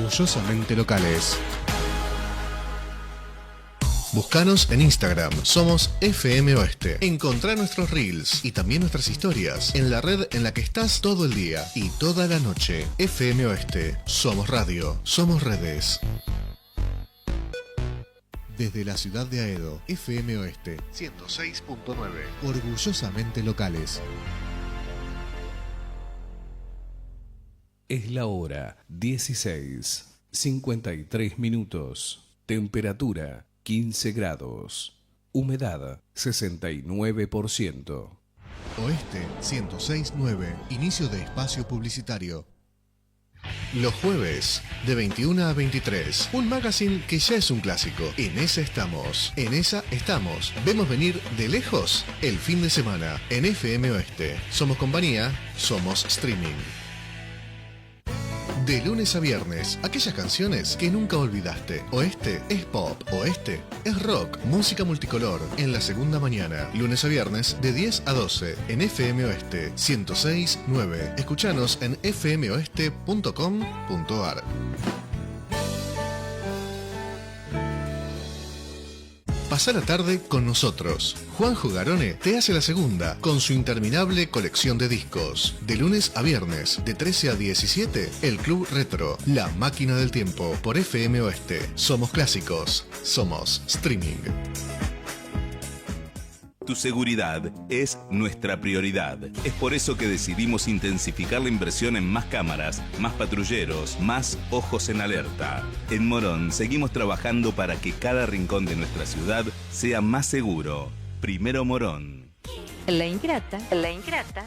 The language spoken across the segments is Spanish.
Orgullosamente locales. Búscanos en Instagram, somos FM Oeste. Encontrá nuestros reels y también nuestras historias en la red en la que estás todo el día y toda la noche. FM Oeste, somos radio, somos redes. Desde la ciudad de Aedo, FM Oeste 106.9. Orgullosamente locales. Es la hora 16:53 minutos. Temperatura 15 grados. Humedad 69%. Oeste 106.9. Inicio de espacio publicitario. Los jueves, de 21 a 23, un magazine que ya es un clásico. En esa estamos. En esa estamos. Vemos venir de lejos el fin de semana. En FM Oeste. Somos compañía, somos streaming. De lunes a viernes, aquellas canciones que nunca olvidaste. Oeste es pop, oeste es rock, música multicolor. En la segunda mañana, lunes a viernes, de 10 a 12, en FM Oeste 106.9. Escuchanos en fmoeste.com.ar. Pasá la tarde con nosotros. Juanjo Garone te hace la segunda con su interminable colección de discos. De lunes a viernes, de 13 a 17, el Club Retro, la máquina del tiempo, por FM Oeste. Somos clásicos, somos streaming. Tu seguridad es nuestra prioridad. Es por eso que decidimos intensificar la inversión en más cámaras, más patrulleros, más ojos en alerta. En Morón seguimos trabajando para que cada rincón de nuestra ciudad sea más seguro. Primero Morón. La Ingrata,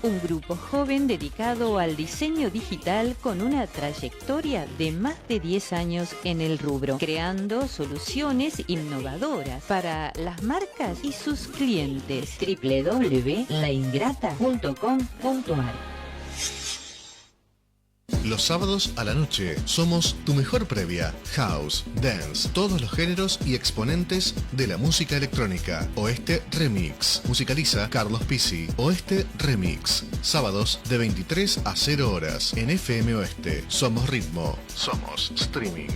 un grupo joven dedicado al diseño digital con una trayectoria de más de 10 años en el rubro, creando soluciones innovadoras para las marcas y sus clientes. www.laingrata.com.ar. Los sábados a la noche somos tu mejor previa. House, dance, todos los géneros y exponentes de la música electrónica. Oeste Remix. Musicaliza Carlos Pizzi. Oeste Remix. Sábados de 23 a 0 horas en FM Oeste. Somos ritmo. Somos streaming.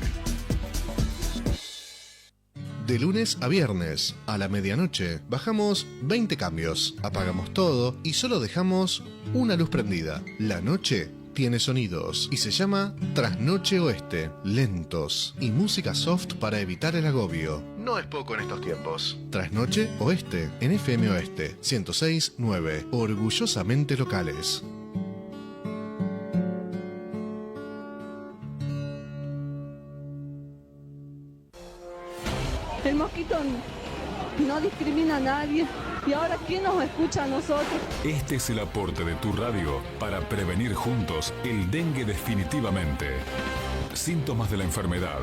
De lunes a viernes, a la medianoche, bajamos 20 cambios, apagamos todo y solo dejamos una luz prendida. La noche tiene sonidos y se llama Trasnoche Oeste, lentos y música soft para evitar el agobio. No es poco en estos tiempos. Trasnoche Oeste, en FM Oeste 106.9, orgullosamente locales. El mosquito no discrimina a nadie. ¿Y ahora quién nos escucha a nosotros? Este es el aporte de tu radio para prevenir juntos el dengue definitivamente. Síntomas de la enfermedad: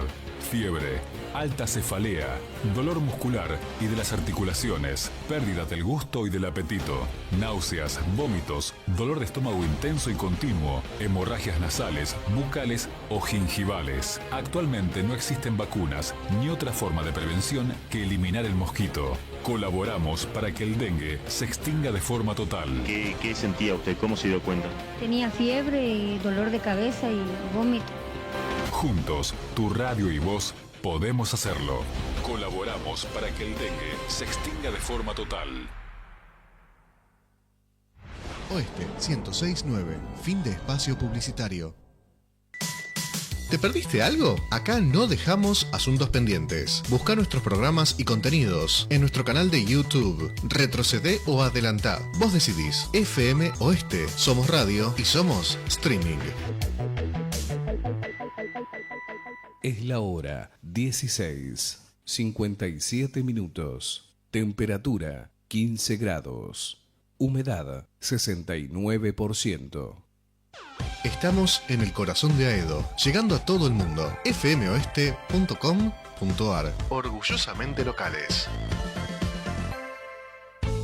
fiebre, alta cefalea, dolor muscular y de las articulaciones, pérdida del gusto y del apetito, náuseas, vómitos, dolor de estómago intenso y continuo, hemorragias nasales, bucales o gingivales. Actualmente no existen vacunas ni otra forma de prevención que eliminar el mosquito. Colaboramos para que el dengue se extinga de forma total. ¿Qué sentía usted? ¿Cómo se dio cuenta? Tenía fiebre y dolor de cabeza y vómito. Juntos, tu radio y vos podemos hacerlo. Colaboramos para que el dengue se extinga de forma total. Oeste 106.9, fin de espacio publicitario. ¿Te perdiste algo? Acá no dejamos asuntos pendientes. Busca nuestros programas y contenidos en nuestro canal de YouTube. Retrocedé o adelantá. Vos decidís. FM Oeste. Somos radio y somos streaming. Es la hora 16:57 minutos. Temperatura 15 grados. Humedad 69%. Estamos en el corazón de Aedo, llegando a todo el mundo. fmoeste.com.ar. Orgullosamente locales.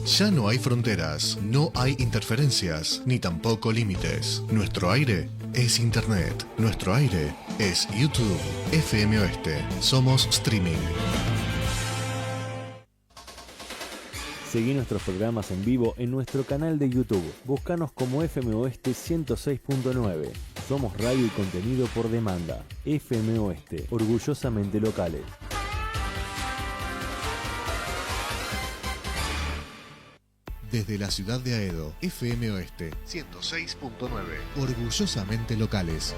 Ya no hay fronteras, no hay interferencias, ni tampoco límites. Nuestro aire es Internet. Nuestro aire es YouTube. FM Oeste. Somos streaming. Seguí nuestros programas en vivo en nuestro canal de YouTube. Búscanos como FM Oeste 106.9. Somos radio y contenido por demanda. FM Oeste, orgullosamente locales. Desde la ciudad de Aedo, FM Oeste 106.9, orgullosamente locales.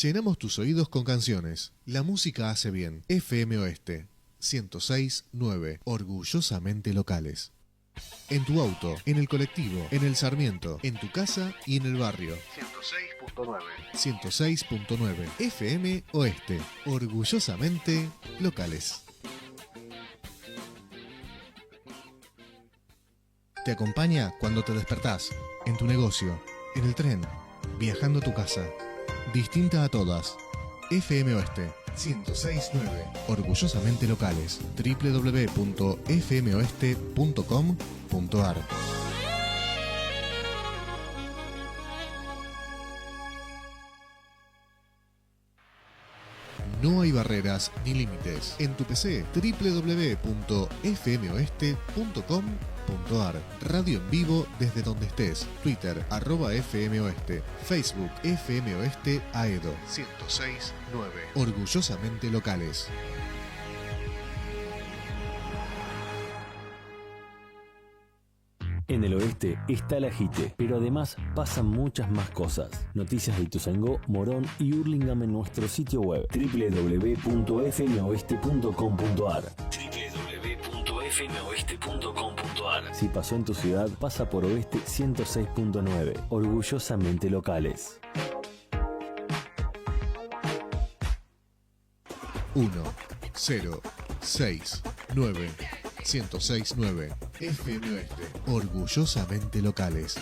Llenamos tus oídos con canciones. La música hace bien. FM Oeste 106.9, orgullosamente locales. En tu auto, en el colectivo, en el Sarmiento, en tu casa y en el barrio. 106.9. 106.9, FM Oeste, orgullosamente locales. Te acompaña cuando te despertás, en tu negocio, en el tren, viajando a tu casa. Distinta a todas. FM Oeste 106.9, orgullosamente locales. www.fmoeste.com.ar. No hay barreras ni límites. En tu PC, www.fmoeste.com.ar. Radio en vivo desde donde estés. Twitter, @FMOeste. Facebook, FM Oeste Aedo 106.9. Orgullosamente locales. En el oeste está la JITE, pero además pasan muchas más cosas. Noticias de Ituzaingó, Morón y Hurlingham en nuestro sitio web www.fmoeste.com.ar. www.fmoeste.com.ar. Si pasó en tu ciudad, pasa por Oeste 106.9. Orgullosamente locales. 1, 0, 6, 9. 106.9 FM Oeste, orgullosamente locales.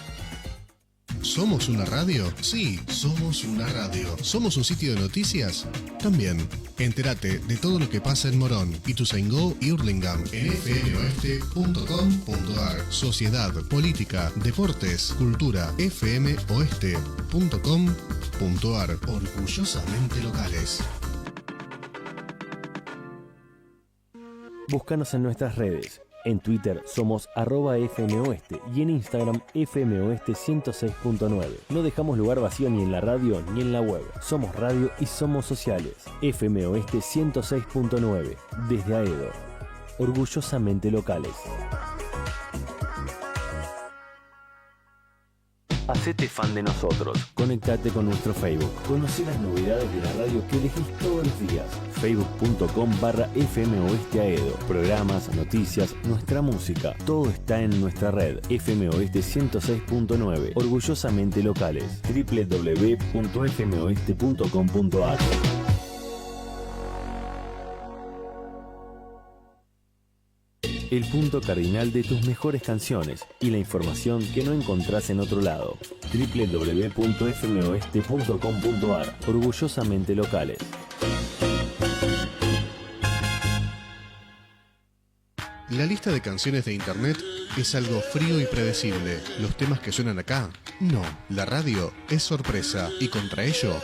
¿Somos una radio? Sí, somos una radio. ¿Somos un sitio de noticias? También. Entérate de todo lo que pasa en Morón, Ituzaingó y Hurlingham en fmoeste.com.ar. Sociedad, política, deportes, cultura, fmoeste.com.ar. Orgullosamente locales. Búscanos en nuestras redes. En Twitter somos @FMOeste y en Instagram FMOeste 106.9. No dejamos lugar vacío ni en la radio ni en la web. Somos radio y somos sociales. FMOeste 106.9. Desde Aedo. Orgullosamente locales. Hacete fan de nosotros. Conectate con nuestro Facebook. Conoce las novedades de la radio que elegís todos los días. Facebook.com/FM Oeste Aedo. Programas, noticias, nuestra música. Todo está en nuestra red. FM Oeste 106.9. Orgullosamente locales. www.fmoeste.com.ar. El punto cardinal de tus mejores canciones y la información que no encontrás en otro lado. www.fmoeste.com.ar. Orgullosamente locales. La lista de canciones de internet es algo frío y predecible. ¿Los temas que suenan acá? No. La radio es sorpresa y contra ello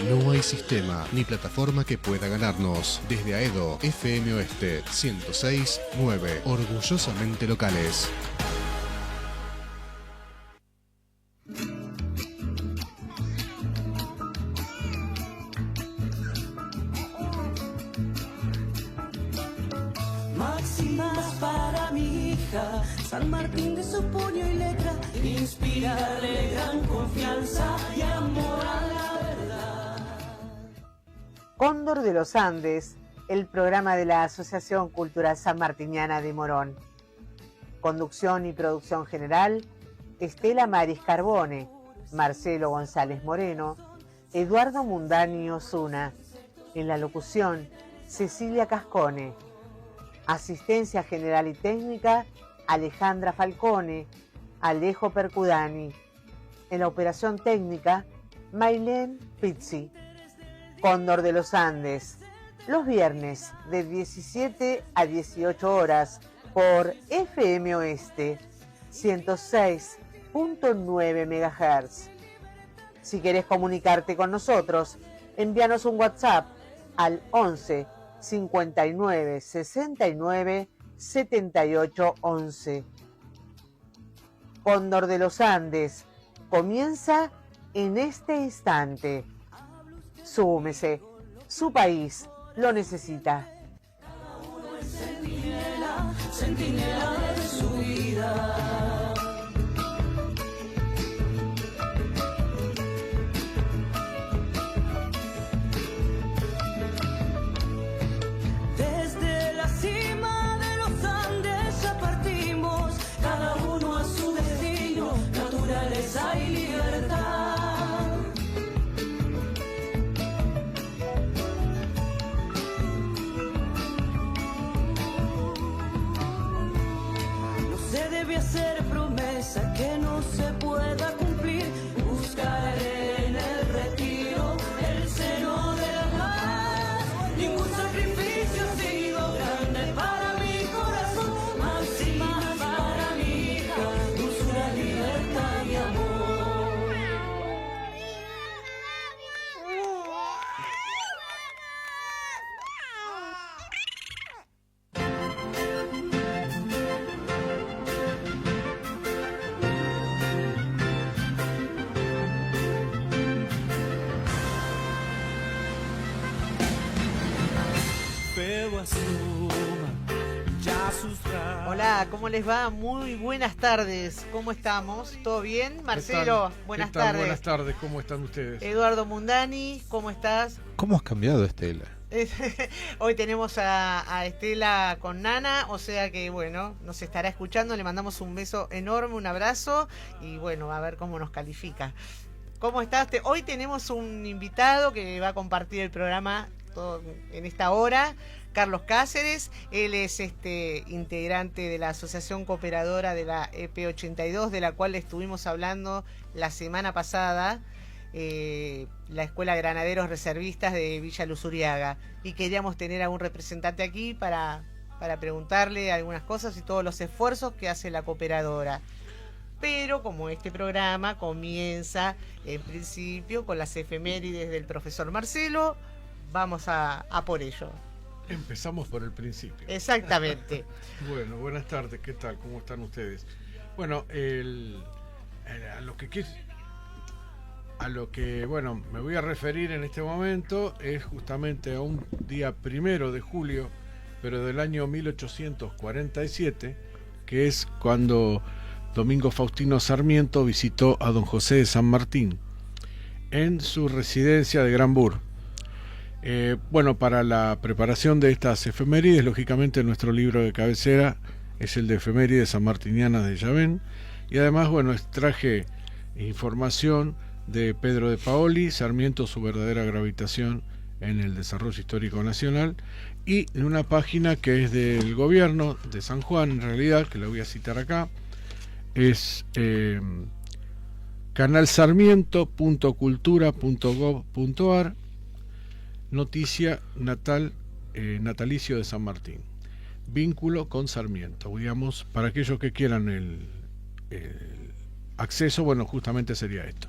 no hay sistema ni plataforma que pueda ganarnos. Desde Aedo, FM Oeste 106.9, orgullosamente locales. Máximas para mi hija, San Martín de su puño y letra, inspirarle gran confianza y amor a la verdad. Cóndor de los Andes, el programa de la Asociación Cultural Sanmartiniana de Morón. Conducción y producción general, Estela Maris Carbone, Marcelo González Moreno, Eduardo Mundani Osuna. En la locución, Cecilia Cascone. Asistencia general y técnica, Alejandra Falcone, Alejo Percudani. En la operación técnica, Mailén Pizzi. Cóndor de los Andes, los viernes de 17 a 18 horas por FM Oeste 106.9 MHz. Si querés comunicarte con nosotros, envíanos un WhatsApp al 11 59 69 78 11. Cóndor de los Andes comienza en este instante. Súmese, su país lo necesita. Centinela de su vida. Desde la cima de los Andes ya partimos, cada uno a su destino, naturaleza y libertad. No se debe hacer promesa que no se pueda cumplir, buscaré en el retiro el seno de la paz. Ningún sacrificio ha sido grande para mi corazón, máxima para mi hija, dulzura, libertad y amor. Hola, ¿cómo les va? Muy buenas tardes. ¿Cómo estamos? ¿Todo bien? Marcelo, buenas tardes. Buenas tardes, ¿cómo están ustedes? Eduardo Mundani, ¿cómo estás? ¿Cómo has cambiado, Estela? Hoy tenemos a Estela con Nana, o sea que bueno, nos estará escuchando, le mandamos un beso enorme, un abrazo y bueno, a ver cómo nos califica. ¿Cómo estás? Hoy tenemos un invitado que va a compartir el programa todo en esta hora, Carlos Cáceres. Él es integrante de la Asociación Cooperadora de la EP82, de la cual estuvimos hablando la semana pasada, la Escuela Granaderos Reservistas de Villa Luzuriaga, y queríamos tener a un representante aquí para preguntarle algunas cosas y todos los esfuerzos que hace la cooperadora. Pero como este programa comienza en principio con las efemérides del profesor Marcelo, vamos a por ello. Empezamos por el principio. Exactamente. Bueno, buenas tardes, ¿qué tal? ¿Cómo están ustedes? Bueno, a lo que me voy a referir en este momento es justamente a un día 1 de julio, pero del año 1847, que es cuando Domingo Faustino Sarmiento visitó a don José de San Martín en su residencia de Granbur. Para la preparación de estas efemérides, lógicamente nuestro libro de cabecera es el de Efemérides Sanmartinianas de Llavén, y además, extraje información de Pedro de Paoli, Sarmiento, su verdadera gravitación en el desarrollo histórico nacional, y en una página que es del gobierno de San Juan, en realidad, que la voy a citar acá, es canalsarmiento.cultura.gov.ar, noticia natalicio de San Martín, vínculo con Sarmiento, digamos, para aquellos que quieran el acceso, justamente sería esto.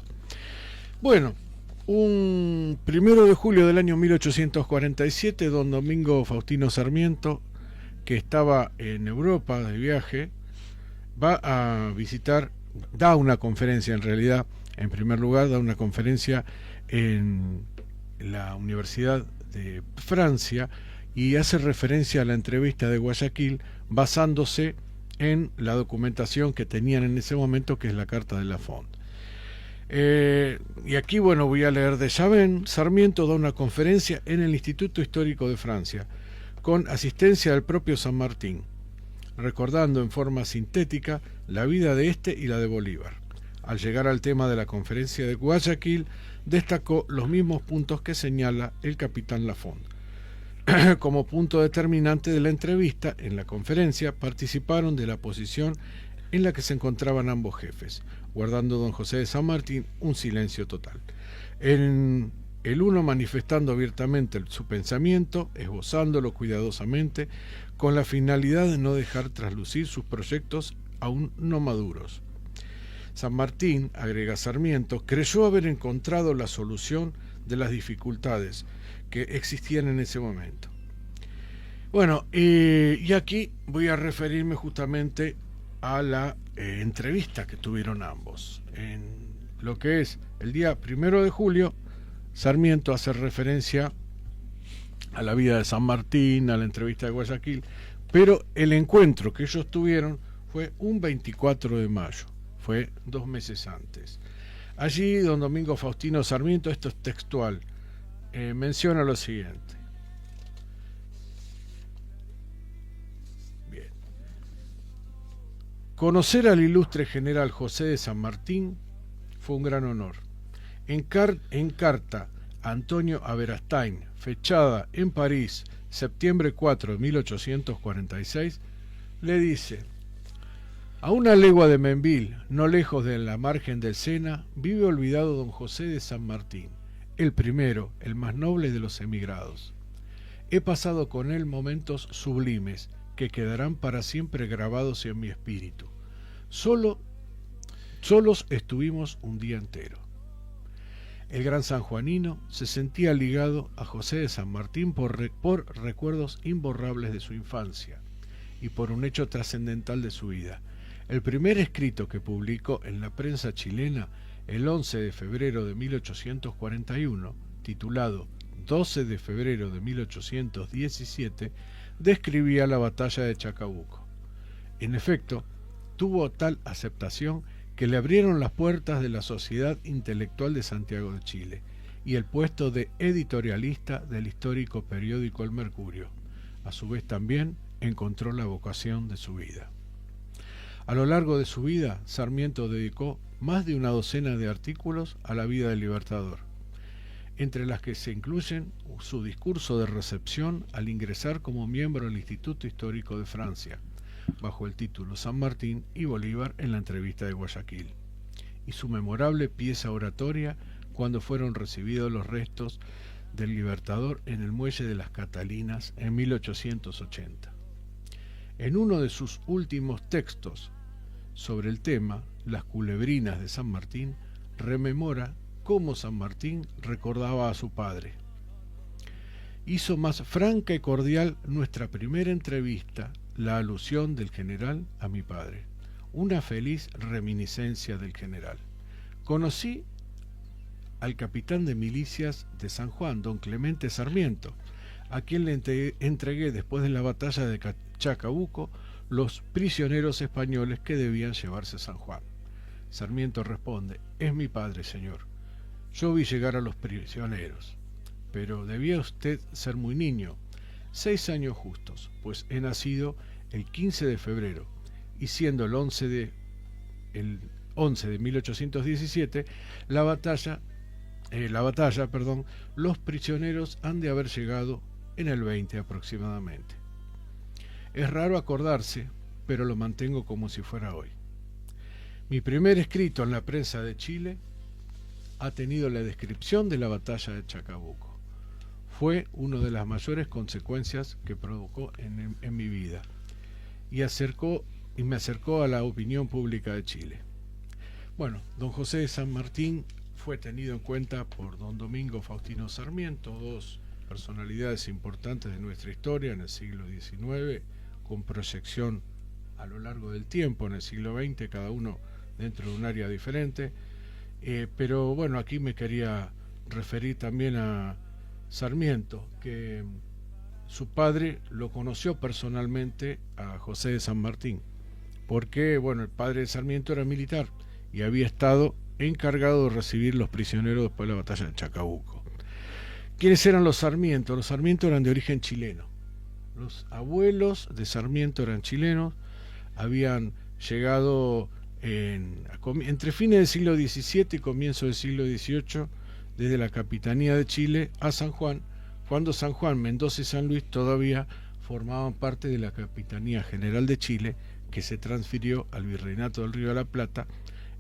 Un 1 de julio del año 1847, don Domingo Faustino Sarmiento, que estaba en Europa de viaje, va a visitar, da una conferencia en realidad, en primer lugar, da una conferencia en la Universidad de Francia y hace referencia a la entrevista de Guayaquil basándose en la documentación que tenían en ese momento, que es la carta de Lafont. Y aquí voy a leer de Llavén. Sarmiento da una conferencia en el Instituto Histórico de Francia con asistencia del propio San Martín, recordando en forma sintética la vida de este y la de Bolívar. Al llegar al tema de la conferencia de Guayaquil, destacó los mismos puntos que señala el capitán Lafont. Como punto determinante de la entrevista, en la conferencia participaron de la posición en la que se encontraban ambos jefes, guardando don José de San Martín un silencio total. El uno manifestando abiertamente su pensamiento, esbozándolo cuidadosamente, con la finalidad de no dejar traslucir sus proyectos aún no maduros. San Martín, agrega Sarmiento, creyó haber encontrado la solución de las dificultades que existían en ese momento. Y aquí voy a referirme justamente a la entrevista que tuvieron ambos. En lo que es el día 1 de julio, Sarmiento hace referencia a la vida de San Martín, a la entrevista de Guayaquil, pero el encuentro que ellos tuvieron fue un 24 de mayo, fue 2 meses antes. Allí don Domingo Faustino Sarmiento, esto es textual, menciona lo siguiente. Bien. Conocer al ilustre general José de San Martín fue un gran honor. En carta a Antonio Aberastain, fechada en París, septiembre 4 de 1846, le dice: a una legua de Menville, no lejos de la margen del Sena, vive olvidado don José de San Martín, el primero, el más noble de los emigrados. He pasado con él momentos sublimes que quedarán para siempre grabados en mi espíritu. Solos estuvimos un día entero. El gran sanjuanino se sentía ligado a José de San Martín por recuerdos imborrables de su infancia y por un hecho trascendental de su vida. El primer escrito que publicó en la prensa chilena el 11 de febrero de 1841, titulado 12 de febrero de 1817, describía la batalla de Chacabuco. En efecto, tuvo tal aceptación que le abrieron las puertas de la Sociedad Intelectual de Santiago de Chile y el puesto de editorialista del histórico periódico El Mercurio. A su vez también encontró la vocación de su vida. A lo largo de su vida, Sarmiento dedicó más de una docena de artículos a la vida del Libertador, entre las que se incluyen su discurso de recepción al ingresar como miembro del Instituto Histórico de Francia, bajo el título San Martín y Bolívar en la entrevista de Guayaquil, y su memorable pieza oratoria cuando fueron recibidos los restos del Libertador en el muelle de las Catalinas en 1880. En uno de sus últimos textos sobre el tema, Las culebrinas de San Martín, rememora cómo San Martín recordaba a su padre. Hizo más franca y cordial nuestra primera entrevista la alusión del general a mi padre, una feliz reminiscencia del general. Conocí al capitán de milicias de San Juan, don Clemente Sarmiento, a quien le entregué después de la batalla de Chacabuco los prisioneros españoles que debían llevarse a San Juan. Sarmiento responde: es mi padre, señor. Yo vi llegar a los prisioneros, pero debía usted ser muy niño, 6 años justos, pues he nacido el 15 de febrero, y siendo el 11 de 1817, los prisioneros han de haber llegado en el 20 aproximadamente. Es raro acordarse, pero lo mantengo como si fuera hoy. Mi primer escrito en la prensa de Chile ha tenido la descripción de la batalla de Chacabuco. Fue una de las mayores consecuencias que provocó en mi vida y me acercó a la opinión pública de Chile. Bueno, don José de San Martín fue tenido en cuenta por don Domingo Faustino Sarmiento, 2 personalidades importantes de nuestra historia en el siglo XIX, con proyección a lo largo del tiempo en el siglo XX, cada uno dentro de un área diferente. Pero bueno, aquí me quería referir también a Sarmiento, que su padre lo conoció personalmente a José de San Martín, porque bueno, el padre de Sarmiento era militar y había estado encargado de recibir los prisioneros después de la batalla de Chacabuco. ¿Quiénes eran los Sarmiento? Los Sarmiento eran de origen chileno. Los abuelos de Sarmiento eran chilenos, habían llegado entre fines del siglo XVII y comienzo del siglo XVIII desde la Capitanía de Chile a San Juan, cuando San Juan, Mendoza y San Luis todavía formaban parte de la Capitanía General de Chile, que se transfirió al Virreinato del Río de la Plata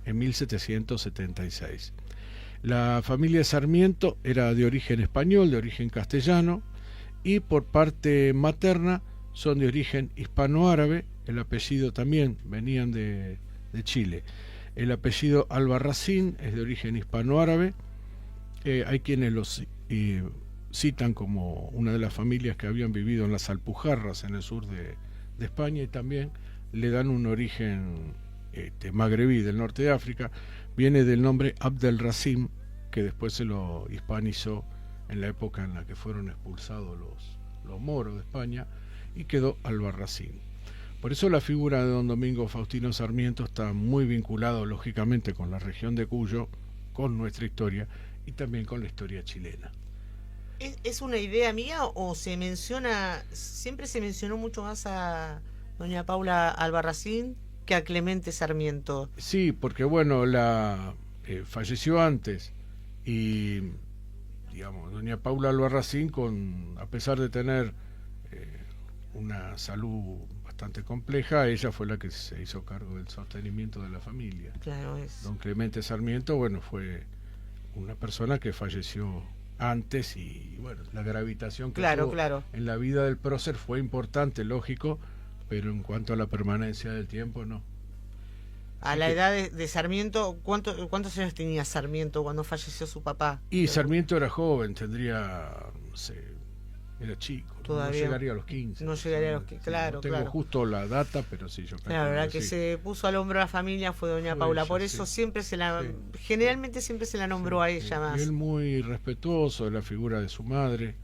en 1776. La familia Sarmiento era de origen español, de origen castellano, y por parte materna son de origen hispanoárabe. El apellido también venían de Chile. El apellido Albarracín es de origen hispanoárabe. Hay quienes los citan como una de las familias que habían vivido en las Alpujarras en el sur de España, y también le dan un origen magrebí del norte de África, viene del nombre Abdelracim, que después se lo hispanizó en la época en la que fueron expulsados los moros de España, y quedó Albarracín. Por eso la figura de don Domingo Faustino Sarmiento está muy vinculado lógicamente con la región de Cuyo, con nuestra historia y también con la historia chilena. ¿Es una idea mía o siempre se mencionó mucho más a doña Paula Albarracín que a Clemente Sarmiento? Sí, porque bueno, falleció antes y digamos, doña Paula Albarracín, a pesar de tener una salud bastante compleja, ella fue la que se hizo cargo del sostenimiento de la familia. Claro, don Clemente Sarmiento, bueno, fue una persona que falleció antes y bueno, la gravitación que tuvo en la vida del prócer fue importante, lógico, pero en cuanto a la permanencia del tiempo, no. A la edad de Sarmiento, ¿cuántos años tenía Sarmiento cuando falleció su papá? Y Sarmiento era joven, tendría, no sé, era chico, todavía no llegaría a los 15. No llegaría a los 15, claro, no tengo justo la data, pero sí, yo creo. La verdad que se puso al hombro a la familia fue doña Paula, ella, por eso siempre generalmente siempre se la nombró a ella más. Y él muy respetuoso de la figura de su madre,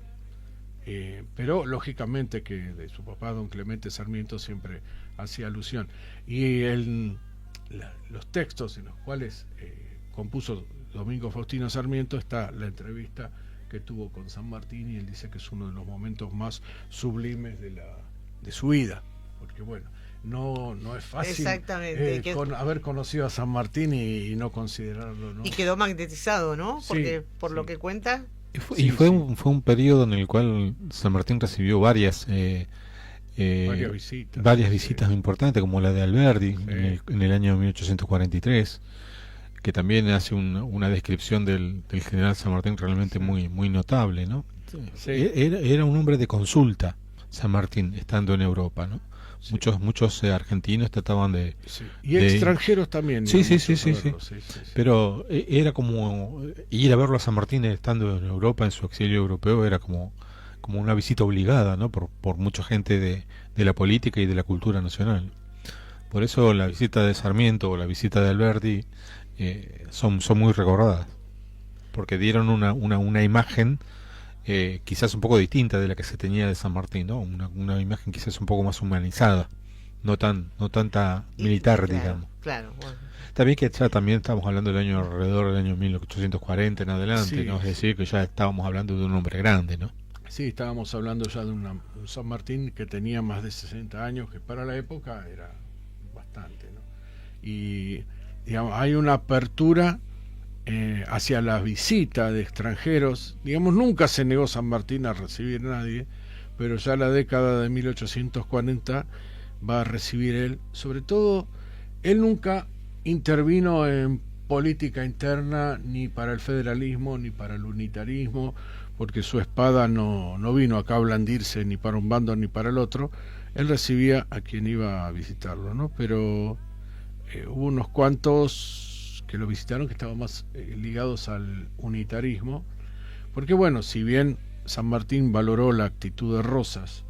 pero lógicamente que de su papá, don Clemente Sarmiento, siempre hacía alusión. Y los textos en los cuales compuso Domingo Faustino Sarmiento está la entrevista que tuvo con San Martín, y él dice que es uno de los momentos más sublimes de su vida, porque bueno, no es fácil haber conocido a San Martín y no considerarlo, ¿no? Y quedó magnetizado, ¿no? Porque por lo que cuenta. Fue un periodo en el cual San Martín recibió varias visitas importantes, como la de Alberdi en el año 1843, que también hace una descripción del general San Martín realmente muy notable, ¿no? Sí. Era un hombre de consulta, San Martín, estando en Europa, ¿no? Sí. Muchos argentinos trataban de... Sí. Y extranjeros también. Sí. Pero era como ir a verlo a San Martín estando en Europa, en su exilio europeo, era como una visita obligada, ¿no? Por mucha gente de la política y de la cultura nacional. Por eso la visita de Sarmiento o la visita de Alberdi son muy recordadas, porque dieron una imagen quizás un poco distinta de la que se tenía de San Martín, ¿no? Una imagen quizás un poco más humanizada, no tanta militar, digamos. Claro, bueno. También que ya también estamos hablando del año alrededor del año 1840 en adelante, ¿no? Es decir, que ya estábamos hablando de un hombre grande, ¿no? Sí, estábamos hablando ya de un San Martín que tenía más de 60 años, que para la época era bastante, ¿no? Y digamos, hay una apertura hacia la visita de extranjeros. Digamos, nunca se negó San Martín a recibir a nadie, pero ya la década de 1840 va a recibir él. Sobre todo, él nunca intervino en política interna, ni para el federalismo, ni para el unitarismo, porque su espada no vino acá a blandirse ni para un bando ni para el otro. Él recibía a quien iba a visitarlo, ¿no? Pero hubo unos cuantos que lo visitaron que estaban más ligados al unitarismo, porque bueno, si bien San Martín valoró la actitud de Rosas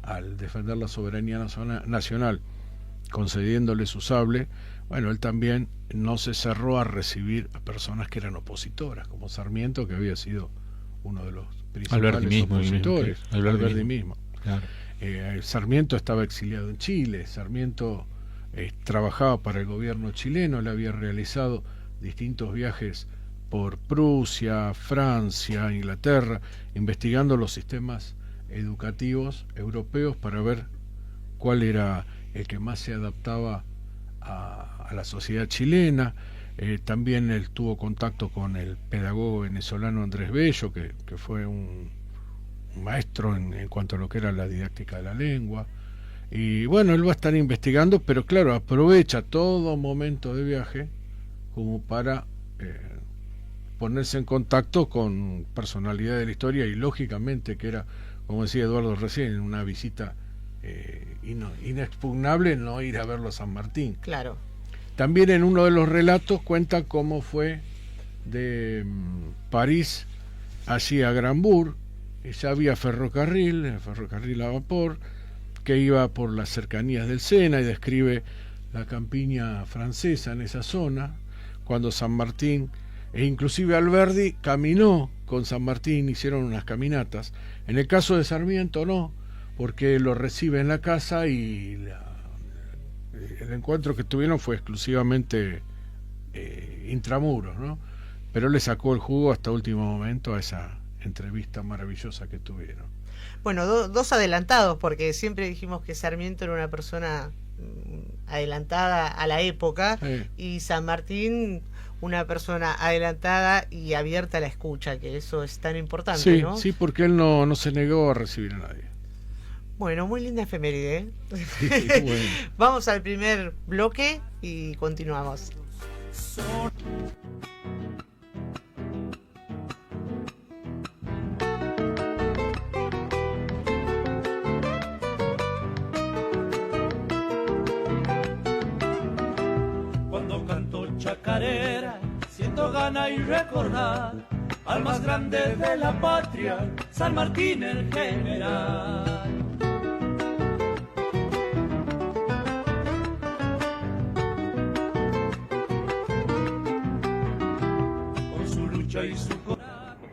al defender la soberanía nacional, concediéndole su sable, bueno, él también no se cerró a recibir a personas que eran opositoras, como Sarmiento, que había sido uno de los principales opositores. Alberdi mismo. Claro. Sarmiento estaba exiliado en Chile. Sarmiento trabajaba para el gobierno chileno, le había realizado distintos viajes por Prusia, Francia, Inglaterra, investigando los sistemas educativos europeos para ver cuál era el que más se adaptaba a la sociedad chilena. También él tuvo contacto con el pedagogo venezolano Andrés Bello, que fue un maestro en cuanto a lo que era la didáctica de la lengua. Y bueno, él va a estar investigando, pero claro, aprovecha todo momento de viaje como para ponerse en contacto con personalidades de la historia, y lógicamente que era, como decía Eduardo recién, una visita inexpugnable no ir a verlo a San Martín. Claro. También en uno de los relatos cuenta cómo fue de París allí a Granbourg, y ya había ferrocarril a vapor, que iba por las cercanías del Sena y describe la campiña francesa en esa zona, cuando San Martín, e inclusive Alberdi caminó con San Martín, hicieron unas caminatas. En el caso de Sarmiento no, porque lo recibe en la casa y el encuentro que tuvieron fue exclusivamente intramuros, ¿no? Pero le sacó el jugo hasta último momento a esa entrevista maravillosa que tuvieron. Bueno, dos adelantados, porque siempre dijimos que Sarmiento era una persona adelantada a la época, y San Martín una persona adelantada y abierta a la escucha, que eso es tan importante, sí, ¿no? Sí, porque él no se negó a recibir a nadie. Bueno, muy linda efeméride, ¿eh? Sí, bueno. Vamos al primer bloque y continuamos. Cuando canto chacarera, siento gana y recordar al más grande de la patria, San Martín el general. Con su lucha y su coraje.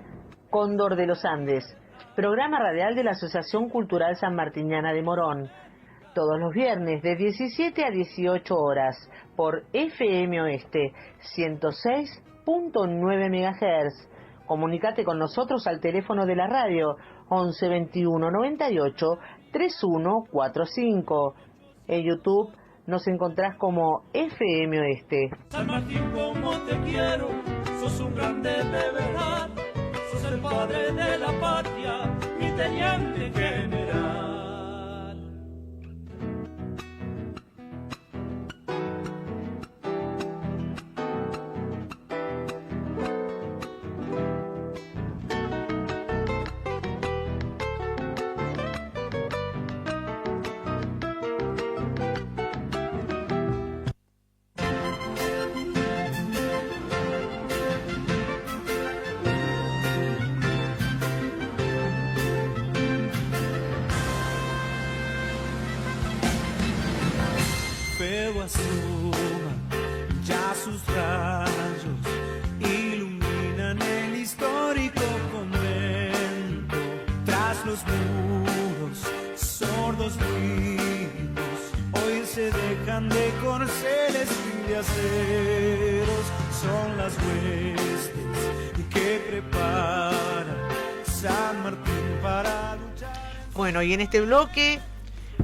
Cóndor de los Andes, programa radial de la Asociación Cultural Sanmartiniana de Morón. Todos los viernes de 17 a 18 horas por FM Oeste 106.9 MHz. Comunicate con nosotros al teléfono de la radio 11 21 98 3145. En YouTube nos encontrás como FM Oeste. San Martín, como te quiero, sos un grande de verdad, sos el padre de la patria, mi teniente general. Fuego asoma, ya sus rayos iluminan el histórico convento. Tras los muros, sordos ruidos, hoy se dejan de corceles y de aceros. Son las huestes que prepara San Martín para luchar. Bueno, y en este bloque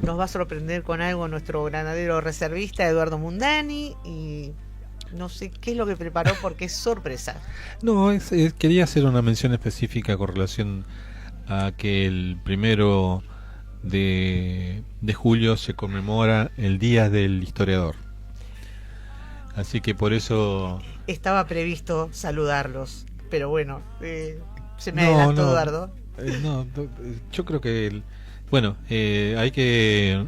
nos va a sorprender con algo nuestro granadero reservista Eduardo Mundani, y no sé qué es lo que preparó porque es sorpresa. No, quería hacer una mención específica con relación a que el 1 de julio se conmemora el Día del Historiador. Así que por eso... Estaba previsto saludarlos, pero bueno, se me adelantó Eduardo. Yo creo que... Bueno, hay que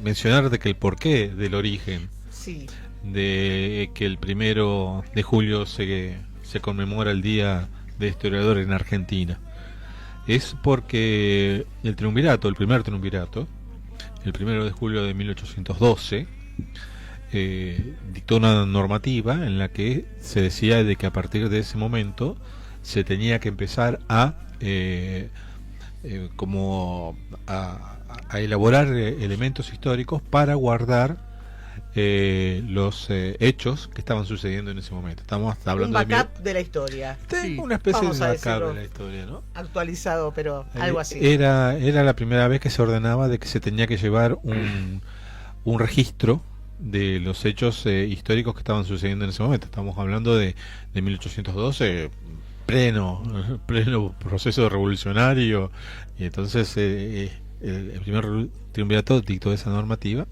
mencionar de que el porqué del origen de que el 1 de julio se conmemora el Día del Historiador en Argentina es porque el primer triunvirato, el 1 de julio de 1812, dictó una normativa en la que se decía de que a partir de ese momento se tenía que empezar a elaborar elementos históricos para guardar los hechos que estaban sucediendo en ese momento. Estamos hablando un backup de la historia. Sí, una especie de backup de la historia, ¿no? Actualizado, pero algo así. Era la primera vez que se ordenaba de que se tenía que llevar un registro de los hechos históricos que estaban sucediendo en ese momento. Estamos hablando de 1812, pleno proceso revolucionario, y entonces el primer triunvirato dictó esa normativa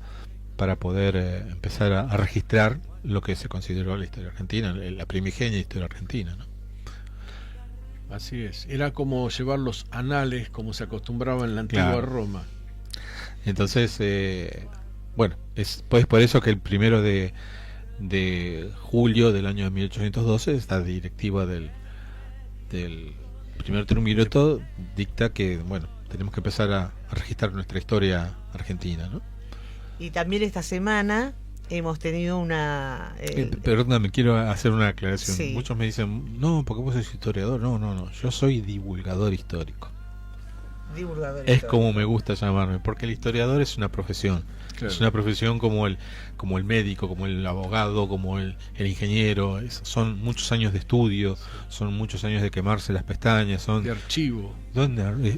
para poder empezar a registrar lo que se consideró la historia argentina, la primigenia historia argentina, ¿no? Así es, era como llevar los anales como se acostumbraba en la antigua Roma. Entonces, bueno, es pues por eso que el 1 de julio del año de 1812 esta directiva del primer triunvirato dicta que, bueno, tenemos que empezar a registrar nuestra historia argentina, ¿no? Y también esta semana hemos tenido una... Perdóname, quiero hacer una aclaración. Sí. Muchos me dicen, no, porque vos sos historiador. No, yo soy divulgador histórico. Divulgador es histórico. como me gusta llamarme, porque el historiador es una profesión. Claro. Es una profesión como el médico, como el abogado, como el ingeniero. Son muchos años de estudio, son muchos años de quemarse las pestañas, son de archivo.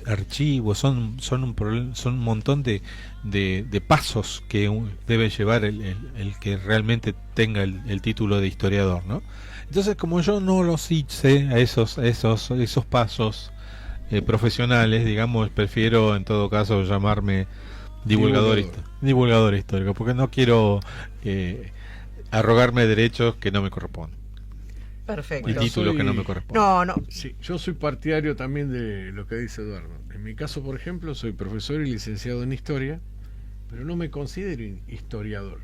Archivos, son un montón de pasos que debe llevar el que realmente tenga el título de historiador, ¿no? Entonces, como yo no los hice a esos pasos profesionales, digamos, prefiero en todo caso llamarme divulgador histórico, porque no quiero arrogarme derechos que no me corresponden. Perfecto. Y títulos que no me corresponden. No. Sí, yo soy partidario también de lo que dice Eduardo. En mi caso, por ejemplo, soy profesor y licenciado en historia, pero no me considero historiador.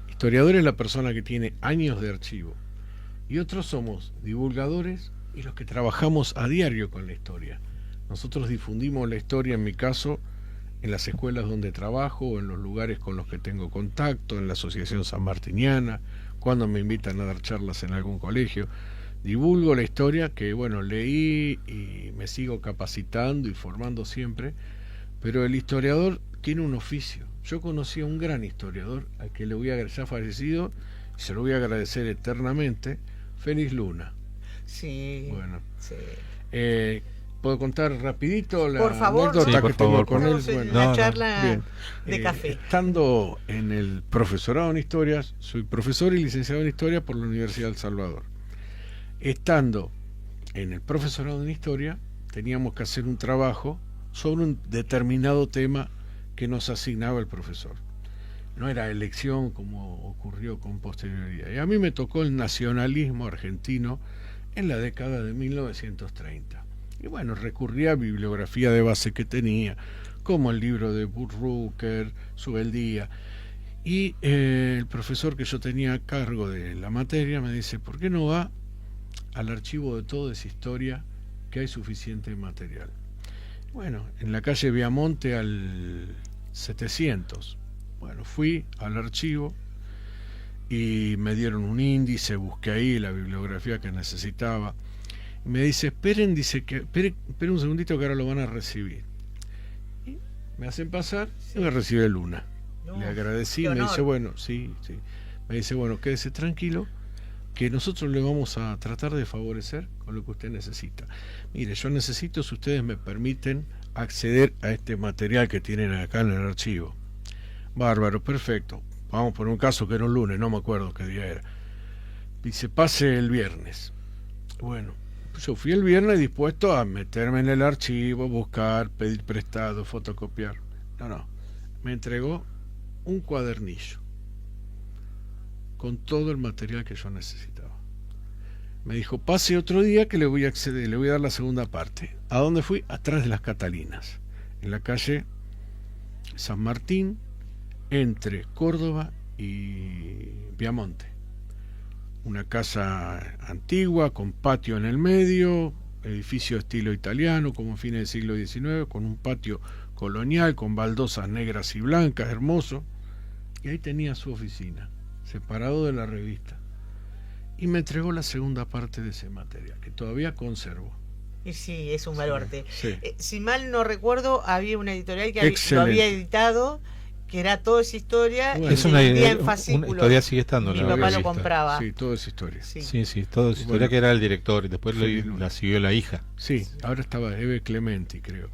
Historiador es la persona que tiene años de archivo. Y otros somos divulgadores y los que trabajamos a diario con la historia. Nosotros difundimos la historia, en mi caso, en las escuelas donde trabajo, o en los lugares con los que tengo contacto, en la Asociación Sanmartiniana, cuando me invitan a dar charlas en algún colegio. Divulgo la historia que, bueno, leí y me sigo capacitando y formando siempre, pero el historiador tiene un oficio. Yo conocí a un gran historiador, al que le voy a agradecer, ya fallecido, y se lo voy a agradecer eternamente, Félix Luna. Sí. Bueno. Sí. ¿Puedo contar rapidito la por favor, anécdota sí, que tengo con él? Bueno, una charla de café. Estando en el profesorado en historias, soy profesor y licenciado en historia por la Universidad del Salvador. Estando en el profesorado en historia, teníamos que hacer un trabajo sobre un determinado tema que nos asignaba el profesor. No era elección como ocurrió con posterioridad. Y a mí me tocó el nacionalismo argentino en la década de 1930. Y bueno, recurría a bibliografía de base que tenía, como el libro de Burrucker, Subeldía. Y el profesor que yo tenía a cargo de la materia me dice, ¿por qué no va al archivo de toda esa historia, que hay suficiente material? Bueno, en la calle Viamonte al 700. Bueno, fui al archivo y me dieron un índice, busqué ahí la bibliografía que necesitaba. Y me dice, esperen un segundito que ahora lo van a recibir. Y me hacen pasar y me recibe Luna. Le agradecí, me dice, bueno, sí. Me dice, bueno, quédese tranquilo, que nosotros le vamos a tratar de favorecer con lo que usted necesita. Mire, yo necesito, si ustedes me permiten, acceder a este material que tienen acá en el archivo. Bárbaro, perfecto. Vamos por un caso que era un lunes, no me acuerdo qué día era. Dice, pase el viernes. Bueno, yo fui el viernes dispuesto a meterme en el archivo, buscar, pedir prestado, fotocopiar. No. Me entregó un cuadernillo con todo el material que yo necesitaba. Me dijo, pase otro día que le voy a acceder, le voy a dar la segunda parte. ¿A dónde fui? Atrás de las Catalinas, en la calle San Martín, entre Córdoba y Viamonte. Una casa antigua, con patio en el medio, edificio estilo italiano, como fines del siglo XIX, con un patio colonial, con baldosas negras y blancas, hermoso. Y ahí tenía su oficina, separado de la revista. Y me entregó la segunda parte de ese material, que todavía conservo. Y sí, es un baluarte. Sí. Si mal no recuerdo, había una editorial que lo había editado, que era toda esa historia, bueno, y vendía en fascículos. Todavía sigue estando. Mi papá lo compraba. Sí, toda esa historia. Sí, toda esa historia, que era el director, y después la siguió la hija. Sí, ahora estaba Eve Clementi, creo.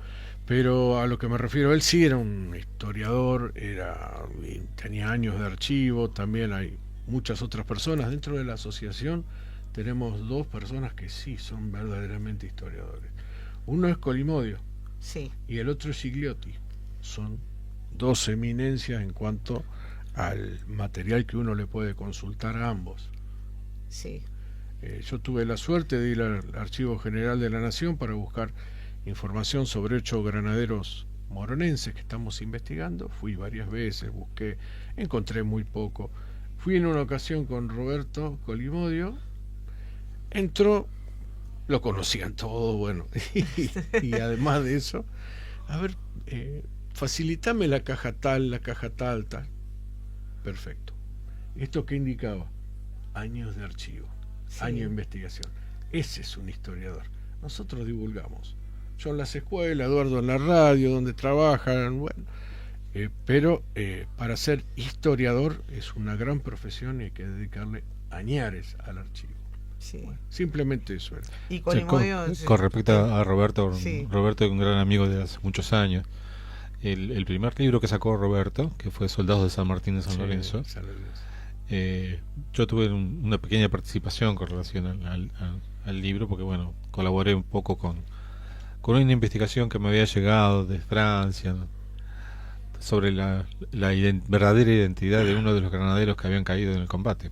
Pero a lo que me refiero, él sí era un historiador, tenía años de archivo. También hay muchas otras personas dentro de la asociación. Tenemos dos personas que sí son verdaderamente historiadores. Uno es Colimodio, sí, y el otro es Gigliotti. Son dos eminencias en cuanto al material que uno le puede consultar a ambos. Sí. Yo tuve la suerte de ir al Archivo General de la Nación para buscar información sobre 8 granaderos moronenses que estamos investigando. Fui varias veces, busqué, encontré muy poco. Fui en una ocasión con Roberto Colimodio, entró, lo conocían todo, bueno, y además de eso, a ver, facilítame la caja tal, tal. Perfecto. ¿Esto qué indicaba? Años de archivo, años de investigación. Ese es un historiador. Nosotros divulgamos. Yo en las escuelas, Eduardo en la radio, donde trabajan, bueno. Pero para ser historiador es una gran profesión y hay que dedicarle añares al archivo. Sí. Bueno, simplemente eso era. Y con respecto a Roberto, Roberto es un gran amigo de hace muchos años. El primer libro que sacó Roberto, que fue Soldados de San Martín de San Lorenzo, yo tuve una pequeña participación con relación al libro, porque bueno, colaboré un poco con una investigación que me había llegado de Francia, ¿no?, sobre la verdadera identidad de uno de los granaderos que habían caído en el combate,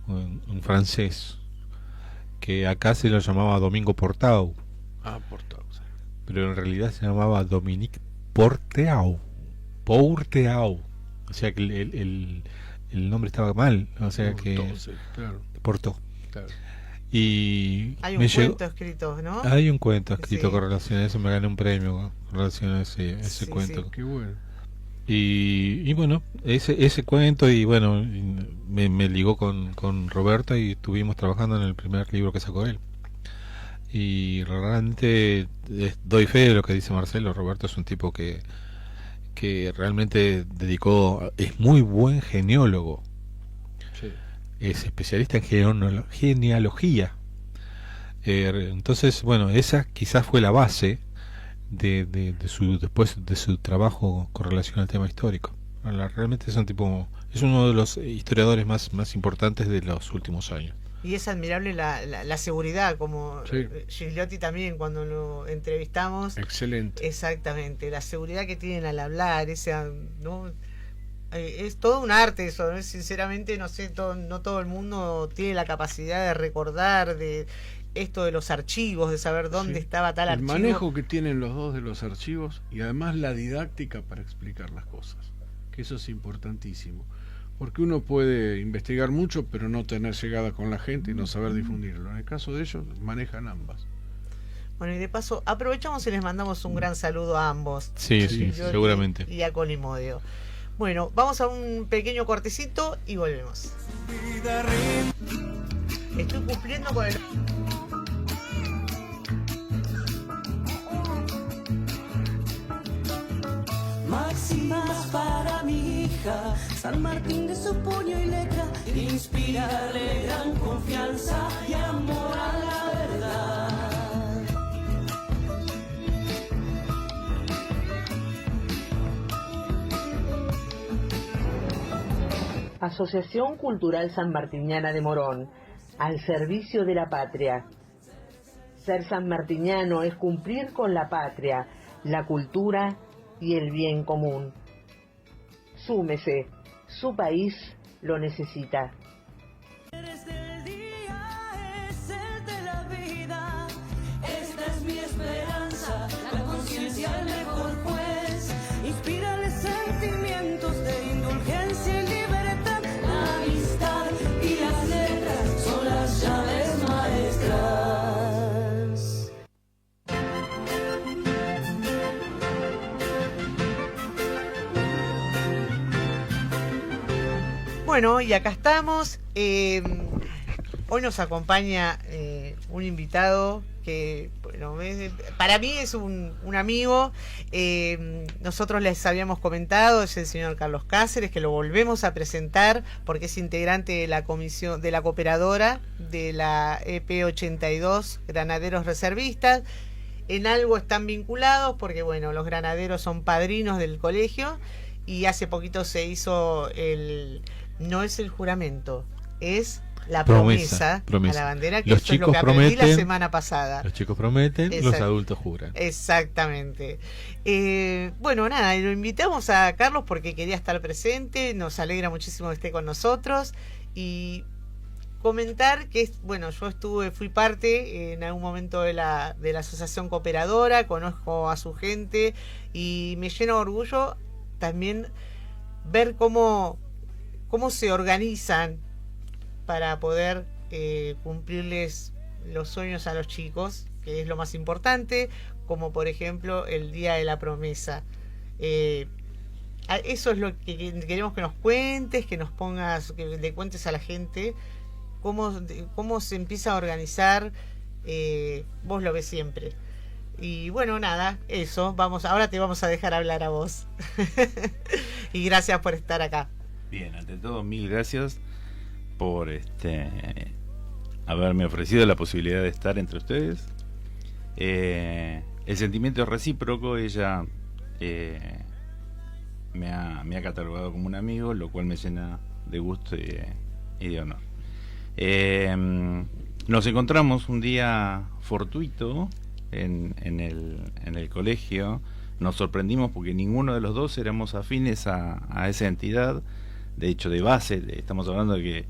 un francés que acá se lo llamaba Domingo Portau, pero en realidad se llamaba Dominique Porteau, o sea que el nombre estaba mal, o sea que Portó. Claro. Y hay un cuento escrito, ¿no? Hay un cuento escrito con relación a eso, me gané un premio con relación a ese cuento. Sí. Qué bueno. Y bueno, ese cuento, y bueno, me ligó con Roberto y estuvimos trabajando en el primer libro que sacó él. Y realmente doy fe de lo que dice Marcelo. Roberto es un tipo que realmente es muy buen geneólogo. Sí. Es especialista en genealogía. Entonces, bueno, esa quizás fue la base después de su trabajo con relación al tema histórico. Realmente es uno de los historiadores más importantes de los últimos años. Y es admirable la seguridad, como Gigliotti también cuando lo entrevistamos. Excelente. Exactamente, la seguridad que tienen al hablar, ¿no? Es todo un arte eso, ¿no? Sinceramente no sé, no todo el mundo tiene la capacidad de recordar de esto de los archivos, de saber dónde estaba tal archivo. El manejo que tienen los dos de los archivos y además la didáctica para explicar las cosas, que eso es importantísimo, porque uno puede investigar mucho pero no tener llegada con la gente y no saber difundirlo. En el caso de ellos manejan ambas. Bueno, y de paso aprovechamos y les mandamos un gran saludo a ambos. Sí, seguramente. Y a Colimodio. Bueno, vamos a un pequeño cortecito y volvemos. Estoy cumpliendo con el... Máximas para mi hija, San Martín de su puño y letra, inspirarle gran confianza y amor a la verdad. Asociación Cultural Sanmartiniana de Morón, al servicio de la patria. Ser sanmartiniano es cumplir con la patria, la cultura y el bien común. Súmese, su país lo necesita. Eres del día, es el de la vida. Esta es mi esperanza, la conciencia el mejor juez. Inspírale sentimientos de indulgencia y libertad. La amistad y las letras son las llaves maestras. Bueno, y acá estamos. Hoy nos acompaña un invitado que, bueno, para mí es un amigo. Nosotros les habíamos comentado, es el señor Carlos Cáceres, que lo volvemos a presentar porque es integrante de la comisión, de la cooperadora de la EP 82 Granaderos Reservistas. En algo están vinculados porque, bueno, los granaderos son padrinos del colegio y hace poquito se hizo no es el juramento, es la promesa a la bandera, que los eso es lo chicos que aprendí prometen, la semana pasada. Los chicos prometen, los adultos juran. Exactamente. Bueno, nada, lo invitamos a Carlos porque quería estar presente, nos alegra muchísimo que esté con nosotros y comentar que, bueno, yo fui parte en algún momento de la asociación cooperadora, conozco a su gente y me llena de orgullo también ver cómo se organizan para poder cumplirles los sueños a los chicos que es lo más importante, como por ejemplo el Día de la Promesa. Eso es lo que queremos que nos cuentes, que nos pongas, que le cuentes a la gente cómo se empieza a organizar. Vos lo ves siempre. Y bueno, nada, eso, ahora te vamos a dejar hablar a vos. Y gracias por estar acá. Bien, ante todo, mil gracias por haberme ofrecido la posibilidad de estar entre ustedes. El sentimiento es recíproco. Ella me ha catalogado como un amigo, lo cual me llena de gusto y de honor. Nos encontramos un día fortuito en el colegio. Nos sorprendimos porque ninguno de los dos éramos afines a esa entidad. De hecho, de base, estamos hablando de que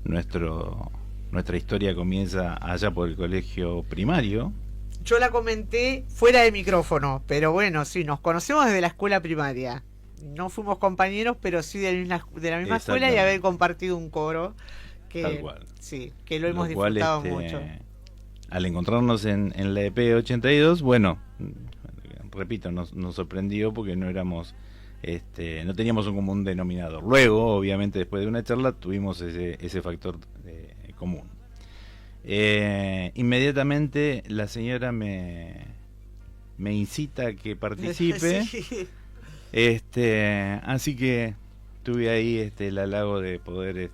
nuestra historia comienza allá por el colegio primario. Yo la comenté fuera de micrófono, pero bueno, sí, nos conocemos desde la escuela primaria. No fuimos compañeros, pero sí de la misma escuela y haber compartido un coro. Tal cual. Sí, que lo hemos disfrutado mucho. Al encontrarnos en la EP 82, bueno, repito, nos sorprendió porque no éramos, no teníamos un común denominador. Luego, obviamente, después de una charla, tuvimos ese factor común. Inmediatamente la señora me incita a que participe. Sí. Así que tuve ahí el halago de poder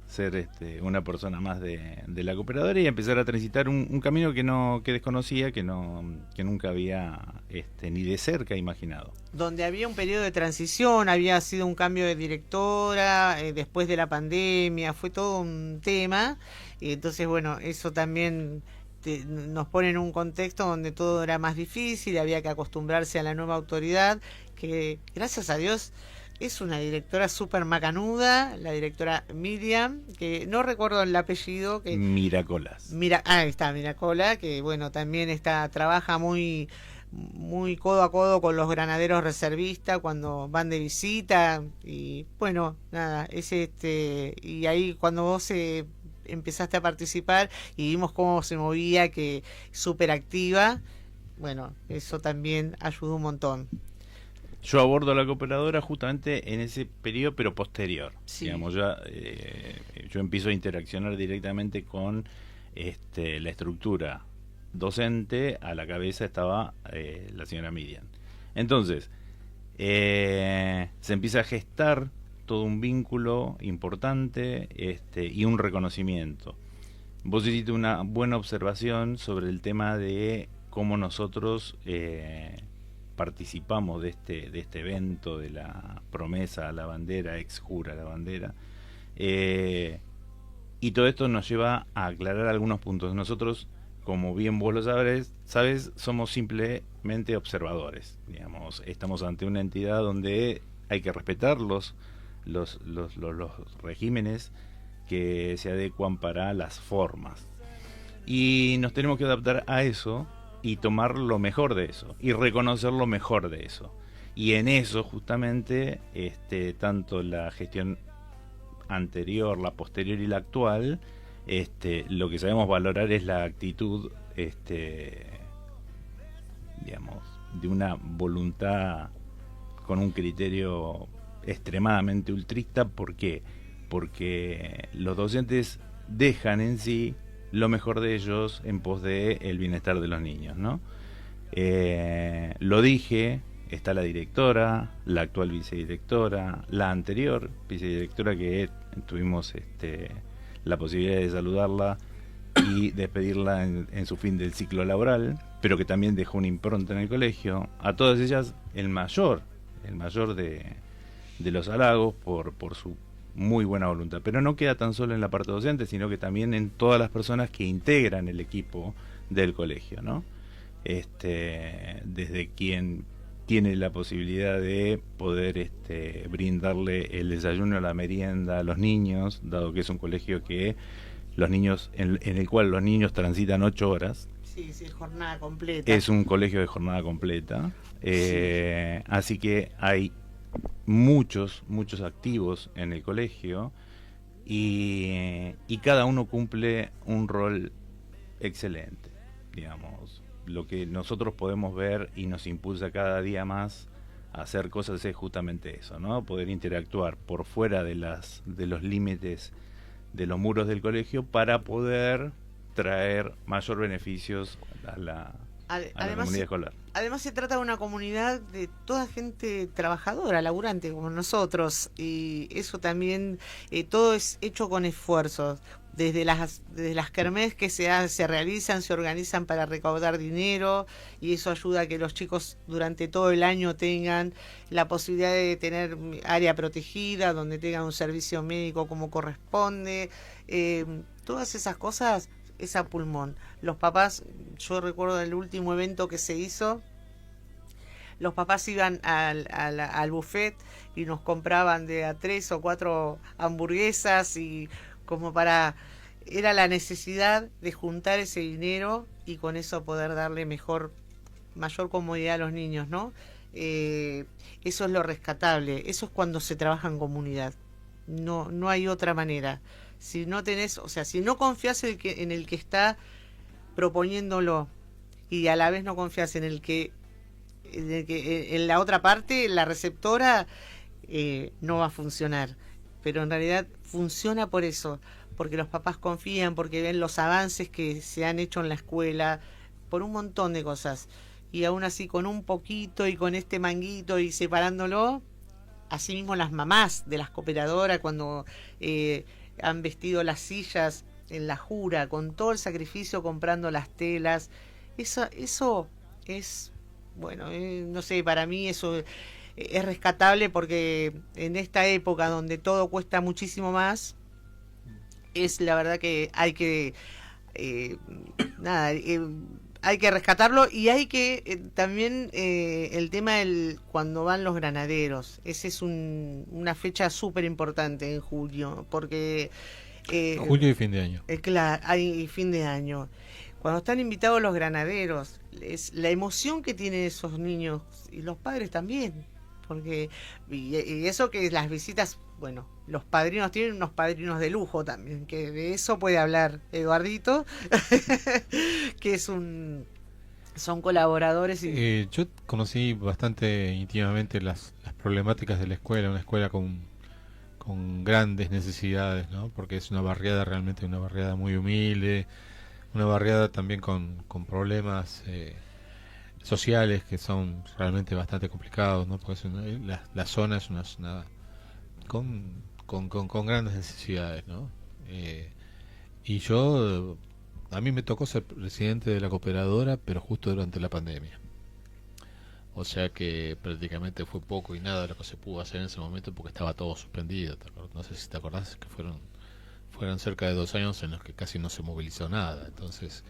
ser una persona más de la cooperadora y empezar a transitar un camino que desconocía, que nunca había ni de cerca imaginado. Donde había un periodo de transición, había sido un cambio de directora, después de la pandemia, fue todo un tema, y entonces bueno, eso también nos pone en un contexto donde todo era más difícil, había que acostumbrarse a la nueva autoridad, que gracias a Dios es una directora súper macanuda, la directora Miriam, que no recuerdo el apellido. Miracolas. Ahí está, Miracola, que bueno, también trabaja muy codo a codo con los granaderos reservistas cuando van de visita. Y bueno, nada, y ahí cuando vos empezaste a participar y vimos cómo se movía, que súper activa, bueno, eso también ayudó un montón. Yo abordo a la cooperadora justamente en ese periodo, pero posterior. Sí. Digamos, yo empiezo a interaccionar directamente con la estructura docente. A la cabeza estaba la señora Miriam. Entonces, se empieza a gestar todo un vínculo importante y un reconocimiento. Vos hiciste una buena observación sobre el tema de cómo nosotros participamos de este evento de la promesa a la bandera, exjura a la bandera, y todo esto nos lleva a aclarar algunos puntos. Nosotros, como bien vos lo sabes, somos simplemente observadores, digamos. Estamos ante una entidad donde hay que respetar los regímenes que se adecuan para las formas, y nos tenemos que adaptar a eso y tomar lo mejor de eso y reconocer lo mejor de eso. Y en eso justamente tanto la gestión anterior, la posterior y la actual, lo que sabemos valorar es la actitud digamos, de una voluntad con un criterio extremadamente ultrista. ¿Por qué? Porque los docentes dejan en sí lo mejor de ellos en pos de el bienestar de los niños, ¿no? Lo dije, está la directora, la actual vicedirectora, la anterior vicedirectora, que tuvimos la posibilidad de saludarla y despedirla en su fin del ciclo laboral, pero que también dejó una impronta en el colegio. A todas ellas el mayor de los halagos por su muy buena voluntad, pero no queda tan solo en la parte docente, sino que también en todas las personas que integran el equipo del colegio, ¿no? Desde quien tiene la posibilidad de poder brindarle el desayuno, la merienda a los niños, dado que es un colegio que los niños en el cual los niños transitan 8 horas. Sí, es jornada completa. Es un colegio de jornada completa. Sí. Así que hay muchos activos en el colegio y cada uno cumple un rol excelente. digamos. Lo que nosotros podemos ver y nos impulsa cada día más a hacer cosas es justamente eso, ¿no? Poder interactuar por fuera de los límites de los muros del colegio para poder traer mayor beneficios a la comunidad escolar. Además se trata de una comunidad de toda gente trabajadora, laburante como nosotros, y eso también, todo es hecho con esfuerzos. Desde las kermés que se realizan, se organizan para recaudar dinero, y eso ayuda a que los chicos durante todo el año tengan la posibilidad de tener área protegida, donde tengan un servicio médico como corresponde. Todas esas cosas es a pulmón. Los papás, yo recuerdo el último evento que se hizo, los papás iban al buffet y nos compraban de a 3 o 4 hamburguesas, y como era la necesidad de juntar ese dinero y con eso poder darle mayor comodidad a los niños, ¿no? Eso es lo rescatable, eso es cuando se trabaja en comunidad. No hay otra manera. Si no tenés, o sea, si no confías en el que está proponiéndolo, y a la vez no confías en en la otra parte, la receptora, no va a funcionar. Pero en realidad funciona por eso, porque los papás confían, porque ven los avances que se han hecho en la escuela, por un montón de cosas. Y aún así, con un poquito y con este manguito y separándolo, así mismo las mamás de las cooperadoras, cuando han vestido las sillas en la jura, con todo el sacrificio, comprando las telas, eso es, bueno, no sé, para mí eso es rescatable, porque en esta época donde todo cuesta muchísimo más, es la verdad que hay que hay que rescatarlo, y hay que también el tema cuando van los granaderos. Ese es una fecha súper importante en julio, porque julio y fin de año. Claro, hay fin de año. Cuando están invitados los granaderos, es la emoción que tienen esos niños, y los padres también, porque y eso que las visitas, bueno, los padrinos tienen unos padrinos de lujo también, que de eso puede hablar Eduardito, que son colaboradores. Yo conocí bastante íntimamente las problemáticas de la escuela, una escuela con grandes necesidades, ¿no? Porque es una barriada, realmente una barriada muy humilde, una barriada también con problemas sociales que son realmente bastante complicados, ¿no? Porque la zona es una zona con grandes necesidades, ¿no? Y a mí me tocó ser presidente de la cooperadora, pero justo durante la pandemia. O sea que prácticamente fue poco y nada lo que se pudo hacer en ese momento, porque estaba todo suspendido. No sé si te acordás que fueron cerca de 2 años en los que casi no se movilizó nada. Entonces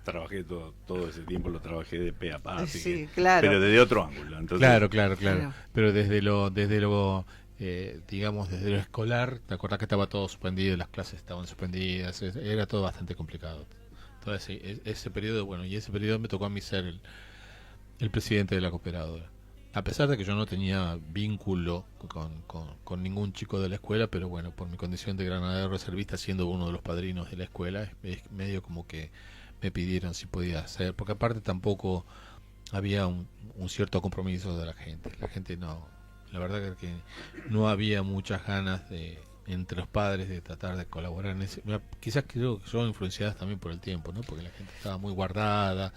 trabajé todo ese tiempo, lo trabajé de pe a pa, sí, claro, pero desde otro ángulo. Entonces, claro. Pero desde lo digamos, desde lo escolar, te acordás que estaba todo suspendido, las clases estaban suspendidas, era todo bastante complicado. Entonces ese periodo, bueno, y ese periodo me tocó a mí ser el presidente de la cooperadora. A pesar de que yo no tenía vínculo con ningún chico de la escuela, pero bueno, por mi condición de granadero reservista, siendo uno de los padrinos de la escuela, es medio como que me pidieron si podía hacer, porque aparte tampoco había un cierto compromiso de la gente. La gente no, la verdad que no había muchas ganas entre los padres de tratar de colaborar en ese. Quizás creo que son influenciadas también por el tiempo, ¿no? Porque la gente estaba muy guardada,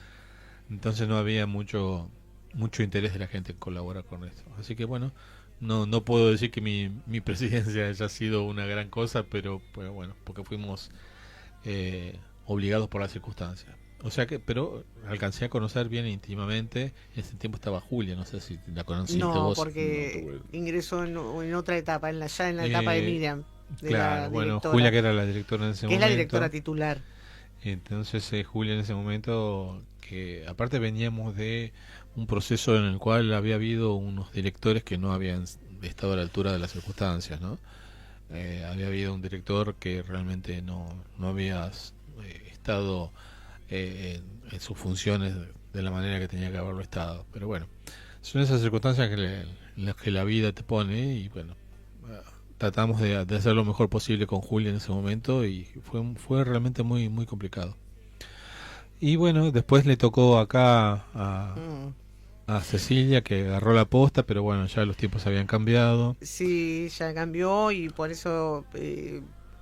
entonces no había mucho interés de la gente en colaborar con esto. Así que bueno, no puedo decir que mi presidencia haya sido una gran cosa, pero bueno, porque fuimos obligados por las circunstancias. O sea que, pero alcancé a conocer bien íntimamente. En ese tiempo estaba Julia, no sé si la conociste vos. No, porque ingresó en otra etapa, ya en la etapa de Miriam. Claro, bueno, Julia, que era la directora en ese momento. Que es la directora titular. Entonces Julia en ese momento, que aparte veníamos de un proceso en el cual había habido unos directores que no habían estado a la altura de las circunstancias, ¿no? Había habido un director que realmente no había estado en sus funciones de la manera que tenía que haberlo estado. Pero bueno, son esas circunstancias en las que la vida te pone, y bueno, tratamos de hacer lo mejor posible con Julia en ese momento, y fue realmente muy muy complicado. Y bueno, después le tocó acá a Cecilia, que agarró la posta, pero bueno, ya los tiempos habían cambiado. Sí, ya cambió y por eso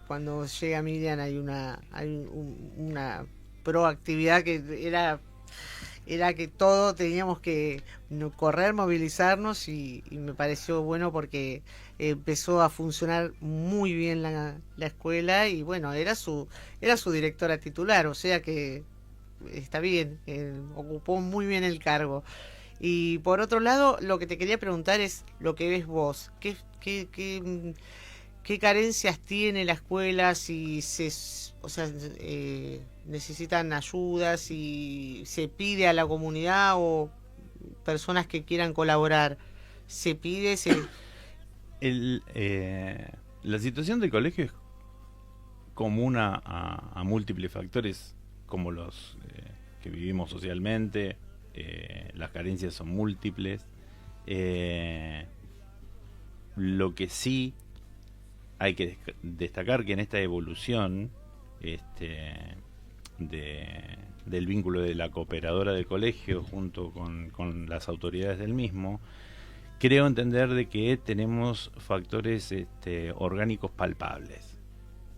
cuando llega Miriam hay una proactividad que era que todos teníamos que correr, movilizarnos y me pareció bueno porque empezó a funcionar muy bien la escuela y bueno, era su directora titular, o sea que está bien, ocupó muy bien el cargo. Y por otro lado, lo que te quería preguntar es lo que ves vos. ¿Qué carencias tiene la escuela? Si necesitan ayuda, si se pide a la comunidad o personas que quieran colaborar. ¿Se pide? La situación del colegio es común a múltiples factores, como los que vivimos socialmente. Las carencias son múltiples. Lo que sí hay que destacar que en esta evolución del vínculo de la cooperadora del colegio junto con las autoridades del mismo, creo entender de que tenemos factores orgánicos palpables.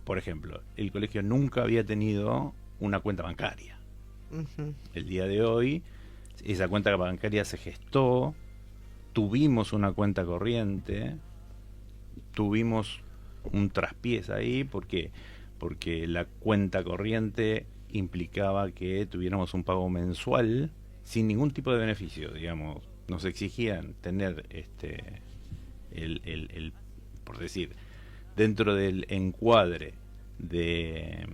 Por ejemplo, el colegio nunca había tenido una cuenta bancaria. El día de hoy esa cuenta bancaria se gestó, tuvimos una cuenta corriente, tuvimos un traspiés ahí, porque la cuenta corriente implicaba que tuviéramos un pago mensual sin ningún tipo de beneficio, digamos. Nos exigían tener por decir, dentro del encuadre de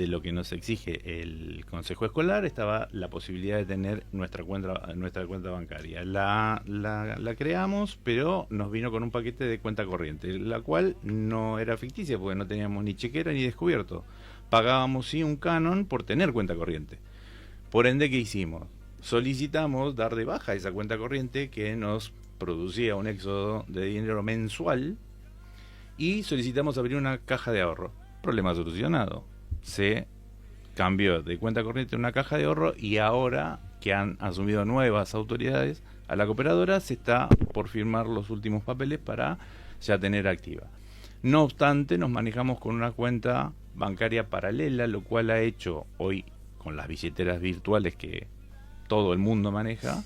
lo que nos exige el consejo escolar estaba la posibilidad de tener nuestra cuenta bancaria. La creamos, pero nos vino con un paquete de cuenta corriente, la cual no era ficticia porque no teníamos ni chequera ni descubierto. Pagábamos sí un canon por tener cuenta corriente. Por ende, ¿qué hicimos? Solicitamos dar de baja esa cuenta corriente que nos producía un éxodo de dinero mensual y solicitamos abrir una caja de ahorro. Problema solucionado. Se cambió de cuenta corriente a una caja de ahorro y ahora que han asumido nuevas autoridades a la cooperadora se está por firmar los últimos papeles para ya tener activa. No obstante, nos manejamos con una cuenta bancaria paralela, lo cual ha hecho hoy con las billeteras virtuales que todo el mundo maneja,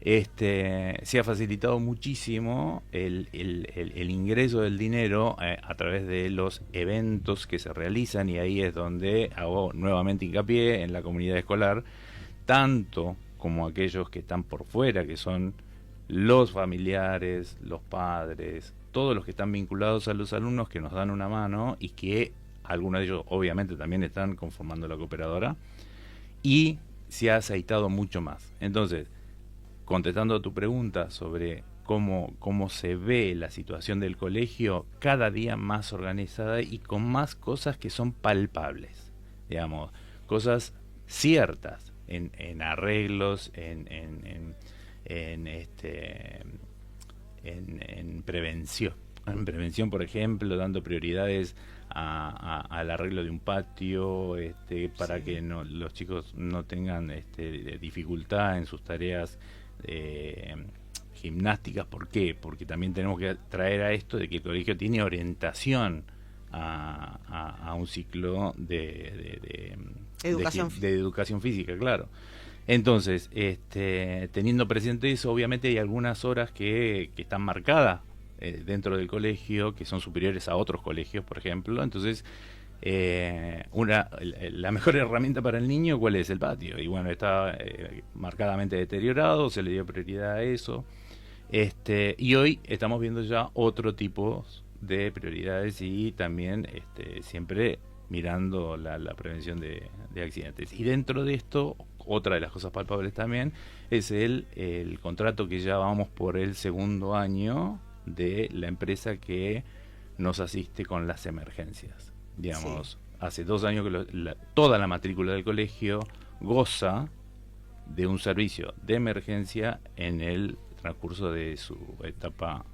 se ha facilitado muchísimo el ingreso del dinero a través de los eventos que se realizan, y ahí es donde hago nuevamente hincapié en la comunidad escolar, tanto como aquellos que están por fuera, que son los familiares, los padres, todos los que están vinculados a los alumnos que nos dan una mano y que algunos de ellos obviamente también están conformando la cooperadora, y se ha aceitado mucho más. Entonces, contestando a tu pregunta sobre cómo se ve la situación del colegio, cada día más organizada y con más cosas que son palpables, digamos, cosas ciertas en arreglos, en prevención. En prevención, por ejemplo, dando prioridades al arreglo de un patio, para que los chicos no tengan dificultad en sus tareas gimnásticas. ¿Por qué? Porque también tenemos que traer a esto de que el colegio tiene orientación a un ciclo de educación física, claro. Entonces, teniendo presente eso, obviamente hay algunas horas que están marcadas dentro del colegio, que son superiores a otros colegios, por ejemplo. Entonces, la mejor herramienta para el niño, ¿cuál es? El patio. Y bueno, está marcadamente deteriorado, se le dio prioridad a eso. Y hoy estamos viendo ya otro tipo de prioridades y también siempre mirando la prevención de accidentes. Y dentro de esto, otra de las cosas palpables también es el contrato que ya vamos por el segundo año de la empresa que nos asiste con las emergencias. Digamos, sí. Hace 2 años que toda la matrícula del colegio goza de un servicio de emergencia en el transcurso de su etapa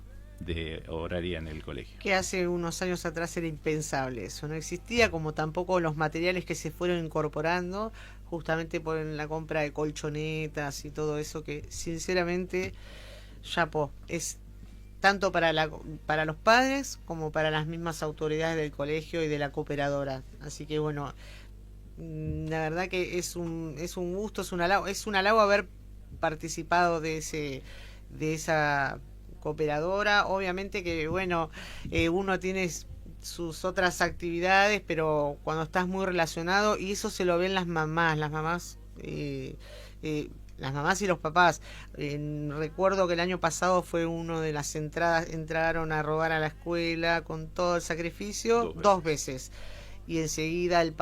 de horaria en el colegio. Que hace unos años atrás era impensable eso, no existía, como tampoco los materiales que se fueron incorporando justamente por la compra de colchonetas y todo eso, que sinceramente, chapó, es tanto para los padres como para las mismas autoridades del colegio y de la cooperadora. Así que bueno, la verdad que es un gusto, es un halago haber participado de esa cooperadora. Obviamente que bueno, uno tiene sus otras actividades, pero cuando estás muy relacionado, y eso se lo ven las mamás y los papás. Recuerdo que el año pasado fue uno de las entraron a robar a la escuela con todo el sacrificio, dos veces. Y enseguida el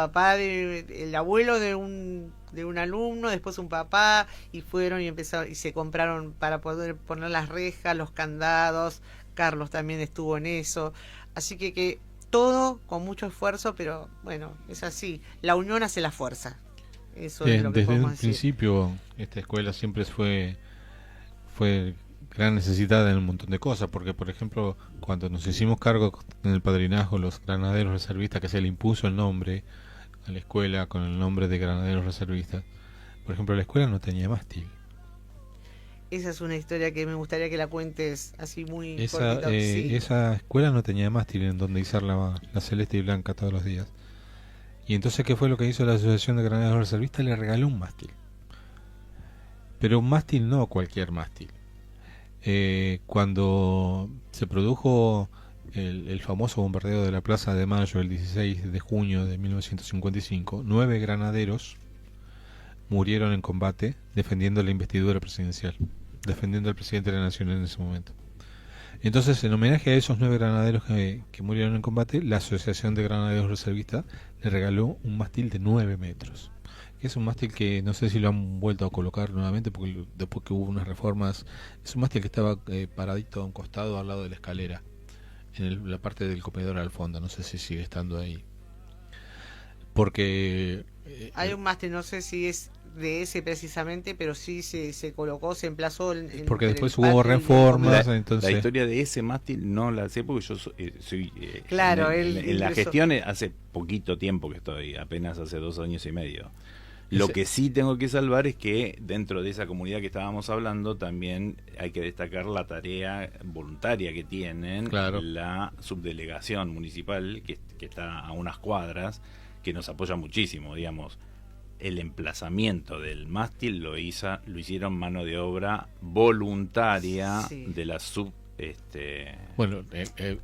abuelo de un alumno, después un papá, y fueron y empezaron y se compraron para poder poner las rejas, los candados. Carlos también estuvo en eso. Así que todo con mucho esfuerzo, pero bueno, es así. La unión hace la fuerza. Eso es lo que desde podemos un decir. principio esta escuela siempre fue gran necesitada en un montón de cosas, porque por ejemplo cuando nos hicimos cargo en el padrinazgo los granaderos reservistas, que se le impuso el nombre a la escuela con el nombre de granaderos reservistas, por ejemplo la escuela no tenía mástil. Esa es una historia que me gustaría que la cuentes así muy cortita. Sí. Esa escuela no tenía mástil en donde izar la celeste y blanca todos los días. Y entonces, ¿qué fue lo que hizo la Asociación de Granaderos Reservistas? Le regaló un mástil. Pero un mástil no cualquier mástil. Cuando se produjo el famoso bombardeo de la Plaza de Mayo el 16 de junio de 1955, 9 granaderos murieron en combate defendiendo la investidura presidencial, defendiendo al presidente de la nación en ese momento. Entonces, en homenaje a esos 9 granaderos que murieron en combate, la Asociación de Granaderos Reservistas le regaló un mástil de 9 metros. Es un mástil que no sé si lo han vuelto a colocar nuevamente, porque después que hubo unas reformas, es un mástil que estaba paradito a un costado al lado de la escalera, en la parte del comedor al fondo. No sé si sigue estando ahí. Porque hay un mástil, no sé si es de ese precisamente, pero sí se colocó, se emplazó porque después hubo reformas. Entonces la historia de ese mástil no la sé, porque yo soy claro, en la gestión hace poquito tiempo que estoy, apenas hace 2 años y medio. Lo que sí tengo que salvar es que dentro de esa comunidad que estábamos hablando también hay que destacar la tarea voluntaria que tienen, claro, la subdelegación municipal que está a unas cuadras, que nos apoya muchísimo, digamos. El emplazamiento del mástil lo hicieron mano de obra voluntaria, sí, de la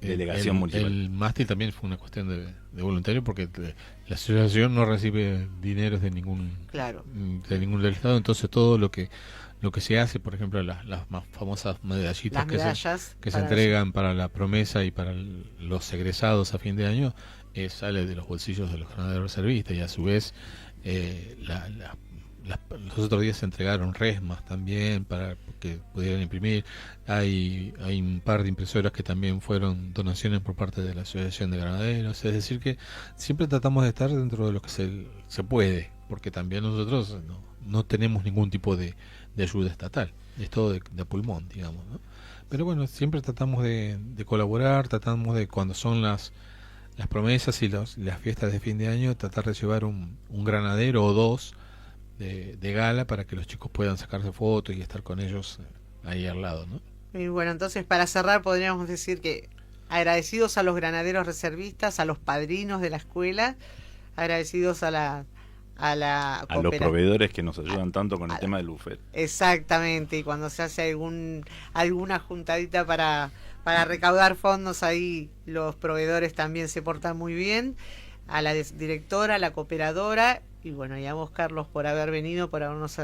delegación municipal. El mástil también fue una cuestión de voluntario, porque la asociación no recibe dineros de ningún del Estado. Entonces todo lo que se hace, por ejemplo, las más famosas medallitas que se entregan para la promesa y para los egresados a fin de año, sale de los bolsillos de los granaderos reservistas. Y a su vez los otros días se entregaron resmas también para que pudieran imprimir. Hay un par de impresoras que también fueron donaciones por parte de la Asociación de Granaderos. Es decir, que siempre tratamos de estar dentro de lo que se puede, porque también nosotros no tenemos ningún tipo de ayuda estatal. Es todo de pulmón, digamos, ¿no? Pero bueno, siempre tratamos de colaborar, tratamos de, cuando son las promesas y las fiestas de fin de año, tratar de llevar un granadero o dos de gala para que los chicos puedan sacarse fotos y estar con ellos ahí al lado, ¿no? Y bueno, entonces para cerrar podríamos decir que agradecidos a los granaderos reservistas, a los padrinos de la escuela, agradecidos a los proveedores que nos ayudan tanto con el tema del buffet. Exactamente, y cuando se hace alguna juntadita para recaudar fondos, ahí los proveedores también se portan muy bien, a la directora, a la cooperadora, y bueno, y a vos, Carlos, por haber venido, por habernos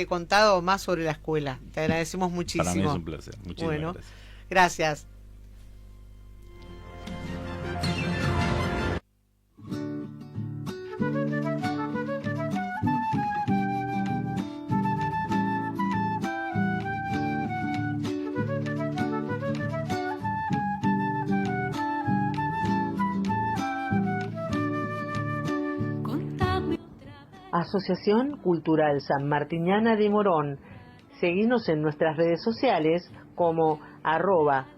contado más sobre la escuela. Te agradecemos muchísimo. Para mí es un placer. Muchísimas gracias. Asociación Cultural Sanmartiniana de Morón. Seguinos en nuestras redes sociales como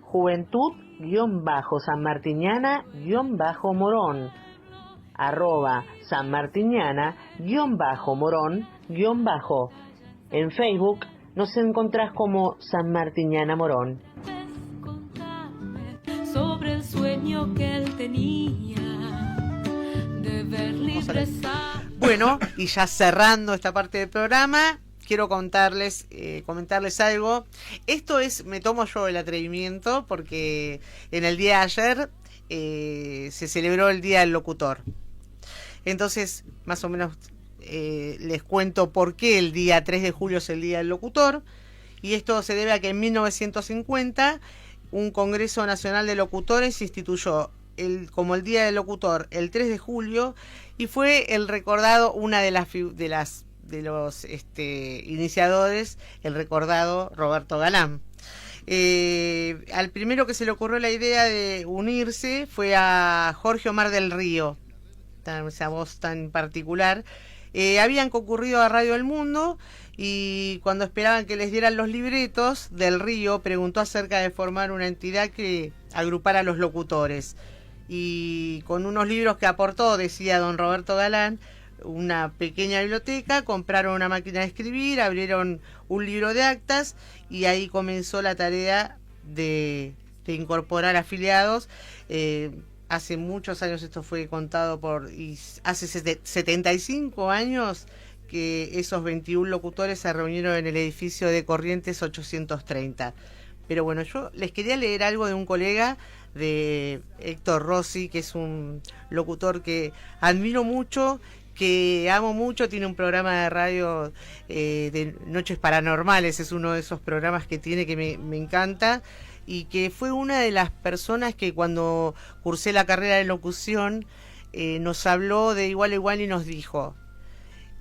@juventud_sanmartiniana_morón, @sanmartiniana_morón_. En Facebook nos encontrás como San Martiniana Morón. Sobre el sueño que él tenía de ver libreza. Bueno, y ya cerrando esta parte del programa, quiero comentarles algo. Esto me tomo yo el atrevimiento porque en el día de ayer se celebró el Día del Locutor. Entonces, más o menos les cuento por qué el día 3 de julio es el Día del Locutor. Y esto se debe a que en 1950 un Congreso Nacional de Locutores instituyó como el Día del Locutor el 3 de julio y fue el recordado, una de los iniciadores, el recordado Roberto Galán. Al primero que se le ocurrió la idea de unirse fue a Jorge Omar del Río, esa voz tan particular. Habían concurrido a Radio El Mundo y cuando esperaban que les dieran los libretos, Del Río preguntó acerca de formar una entidad que agrupara a los locutores. Y con unos libros que aportó, decía don Roberto Galán, una pequeña biblioteca, compraron una máquina de escribir, abrieron un libro de actas y ahí comenzó la tarea de incorporar afiliados. Hace muchos años esto fue contado hace 75 años que esos 21 locutores se reunieron en el edificio de Corrientes 830. Pero bueno, yo les quería leer algo de un colega, de Héctor Rossi, que es un locutor que admiro mucho, que amo mucho, tiene un programa de radio de Noches Paranormales, es uno de esos programas que tiene que me encanta, y que fue una de las personas que cuando cursé la carrera de locución nos habló de igual a igual y nos dijo: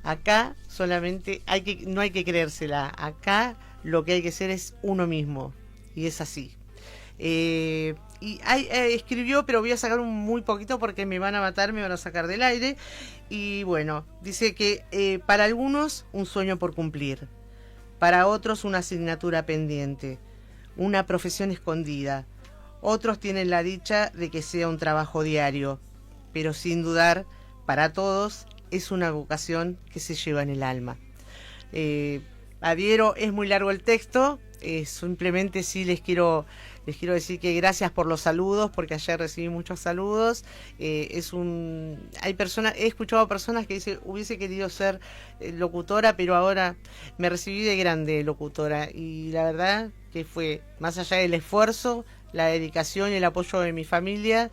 acá solamente no hay que creérsela, acá lo que hay que ser es uno mismo, y es así. Y escribió, pero voy a sacar muy poquito porque me van a matar, me van a sacar del aire. Y bueno, dice que para algunos un sueño por cumplir, para otros una asignatura pendiente, una profesión escondida. Otros tienen la dicha de que sea un trabajo diario, pero sin dudar, para todos es una vocación que se lleva en el alma. Adhiero, es muy largo el texto, simplemente sí les quiero decir que gracias por los saludos, porque ayer recibí muchos saludos. He escuchado personas que dicen, hubiese querido ser locutora, pero ahora me recibí de grande locutora, y la verdad que fue, más allá del esfuerzo, la dedicación y el apoyo de mi familia,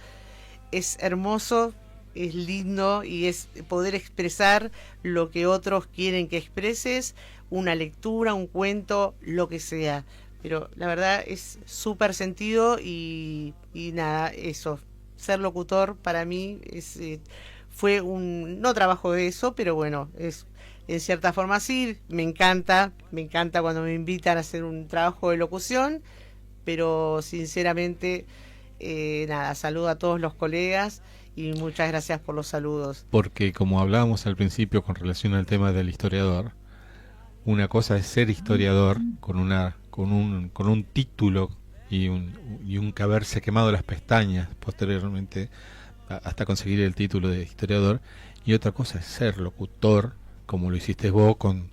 es hermoso, es lindo, y es poder expresar lo que otros quieren que expreses, una lectura, un cuento, lo que sea. Pero la verdad es súper sentido y nada, eso, ser locutor para mí fue no trabajo de eso, pero bueno, es en cierta forma sí, me encanta cuando me invitan a hacer un trabajo de locución, pero sinceramente nada, saludo a todos los colegas y muchas gracias por los saludos. Porque como hablábamos al principio con relación al tema del historiador, una cosa es ser historiador con un título y un que haberse quemado las pestañas posteriormente hasta conseguir el título de historiador, y otra cosa es ser locutor, como lo hiciste vos, con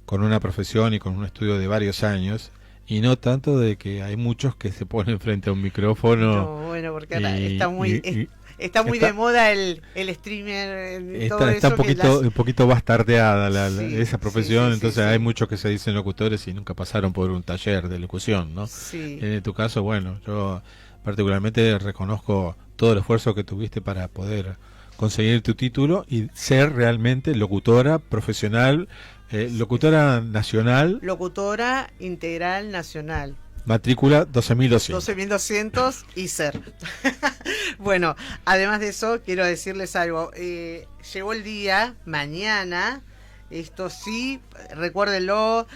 una profesión y con un estudio de varios años, y no tanto de que hay muchos que se ponen frente a un micrófono. No, bueno, porque ahora está muy de moda el streamer. Está un poquito bastardeada esa profesión, entonces hay muchos que se dicen locutores y nunca pasaron por un taller de locución, ¿no? Sí. En tu caso, bueno, yo particularmente reconozco todo el esfuerzo que tuviste para poder conseguir tu título y ser realmente locutora profesional, locutora nacional. Locutora integral nacional. Matrícula 12.200. 12.200 y ser. Bueno, además de eso, quiero decirles algo. Llegó el día, mañana, esto sí, recuérdenlo,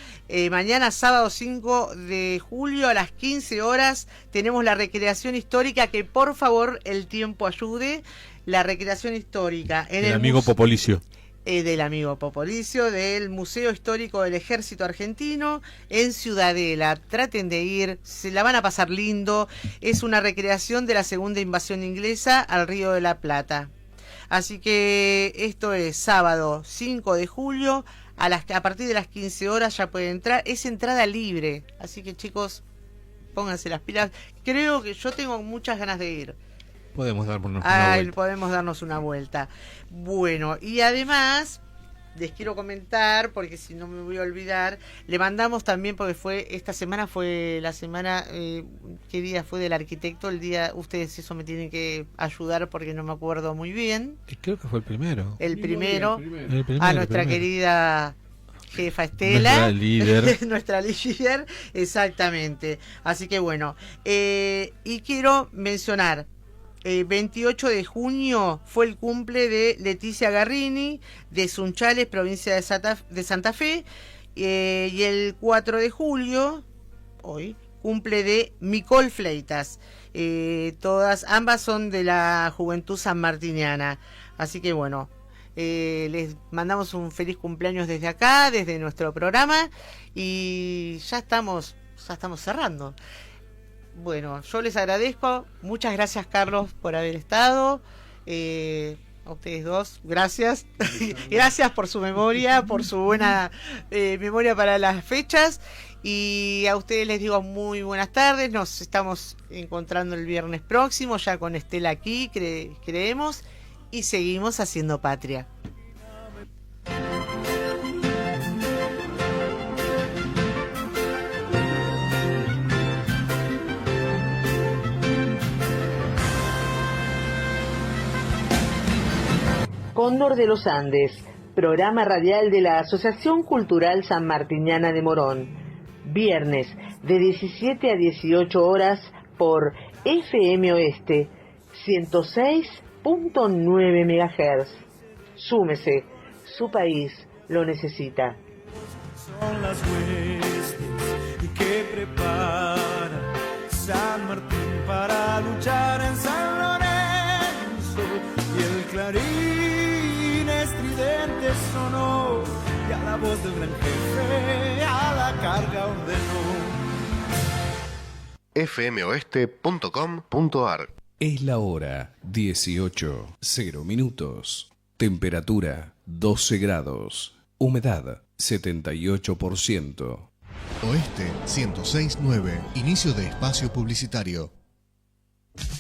mañana sábado 5 de julio a las 15 horas tenemos la recreación histórica, que por favor el tiempo ayude, la recreación histórica. En el amigo Popolicio. Del amigo Popolicio, del Museo Histórico del Ejército Argentino en Ciudadela. Traten de ir, se la van a pasar lindo. Es una recreación de la segunda invasión inglesa al Río de la Plata. Así que esto es sábado 5 de julio, a partir de las 15 horas ya pueden entrar, es entrada libre, así que chicos, pónganse las pilas. Creo que yo tengo muchas ganas de ir. Podemos darnos una vuelta. Bueno, y además les quiero comentar, porque si no me voy a olvidar, le mandamos también, porque esta semana fue la semana, ¿qué día fue del arquitecto? El día, ustedes eso me tienen que ayudar porque no me acuerdo muy bien. Creo que fue el primero. El primero. A nuestra querida jefa Estela, nuestra líder, exactamente. Así que bueno, y quiero mencionar, 28 de junio fue el cumple de Leticia Garrini, de Sunchales, provincia de Santa Fe, y el 4 de julio, hoy, cumple de Micol Fleitas. Ambas son de la Juventud Sanmartiniana. Así que bueno, les mandamos un feliz cumpleaños desde acá, desde nuestro programa, y ya estamos cerrando. Bueno, yo les agradezco. Muchas gracias, Carlos, por haber estado. A ustedes dos, gracias. Gracias por su memoria, por su buena memoria para las fechas. Y a ustedes les digo muy buenas tardes. Nos estamos encontrando el viernes próximo, ya con Estela aquí, creemos. Y seguimos haciendo patria. Cóndor de los Andes, programa radial de la Asociación Cultural Sanmartiniana de Morón. Viernes de 17 a 18 horas por FM Oeste 106.9 MHz. Súmese, su país lo necesita. Son las huestes que prepara San Martín para luchar en San Lorenzo, y el clarín estridente sonó, y a la voz del gran jefe a la carga ordenó. fmoeste.com.ar. Es la hora 18:00. Temperatura 12 grados. Humedad 78%. Oeste 106.9. Inicio de espacio publicitario.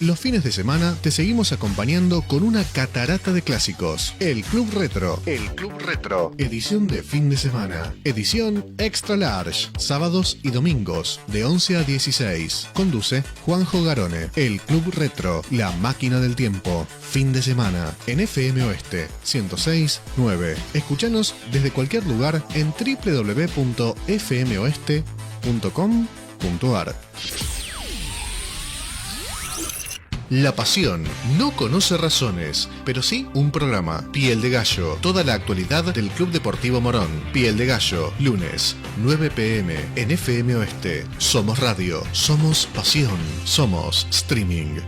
Los fines de semana te seguimos acompañando con una catarata de clásicos. El Club Retro. El Club Retro. Edición de fin de semana. Edición Extra Large. Sábados y domingos de 11 a 16. Conduce Juanjo Garone. El Club Retro. La máquina del tiempo. Fin de semana. En FM Oeste 106.9. Escuchanos desde cualquier lugar en www.fmoeste.com.ar. La pasión no conoce razones, pero sí un programa. Piel de Gallo, toda la actualidad del Club Deportivo Morón. Piel de Gallo, lunes, 9 p.m. en FM Oeste. Somos radio, somos pasión, somos streaming.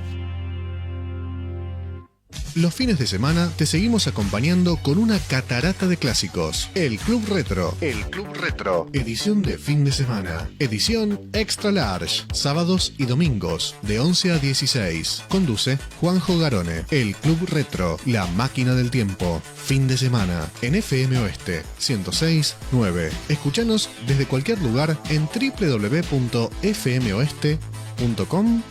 Los fines de semana te seguimos acompañando con una catarata de clásicos. El Club Retro. El Club Retro. Edición de fin de semana. Edición Extra Large. Sábados y domingos de 11 a 16. Conduce Juanjo Garone. El Club Retro. La máquina del tiempo. Fin de semana. En FM Oeste 106.9. Escuchanos desde cualquier lugar en www.fmoeste.com.ar.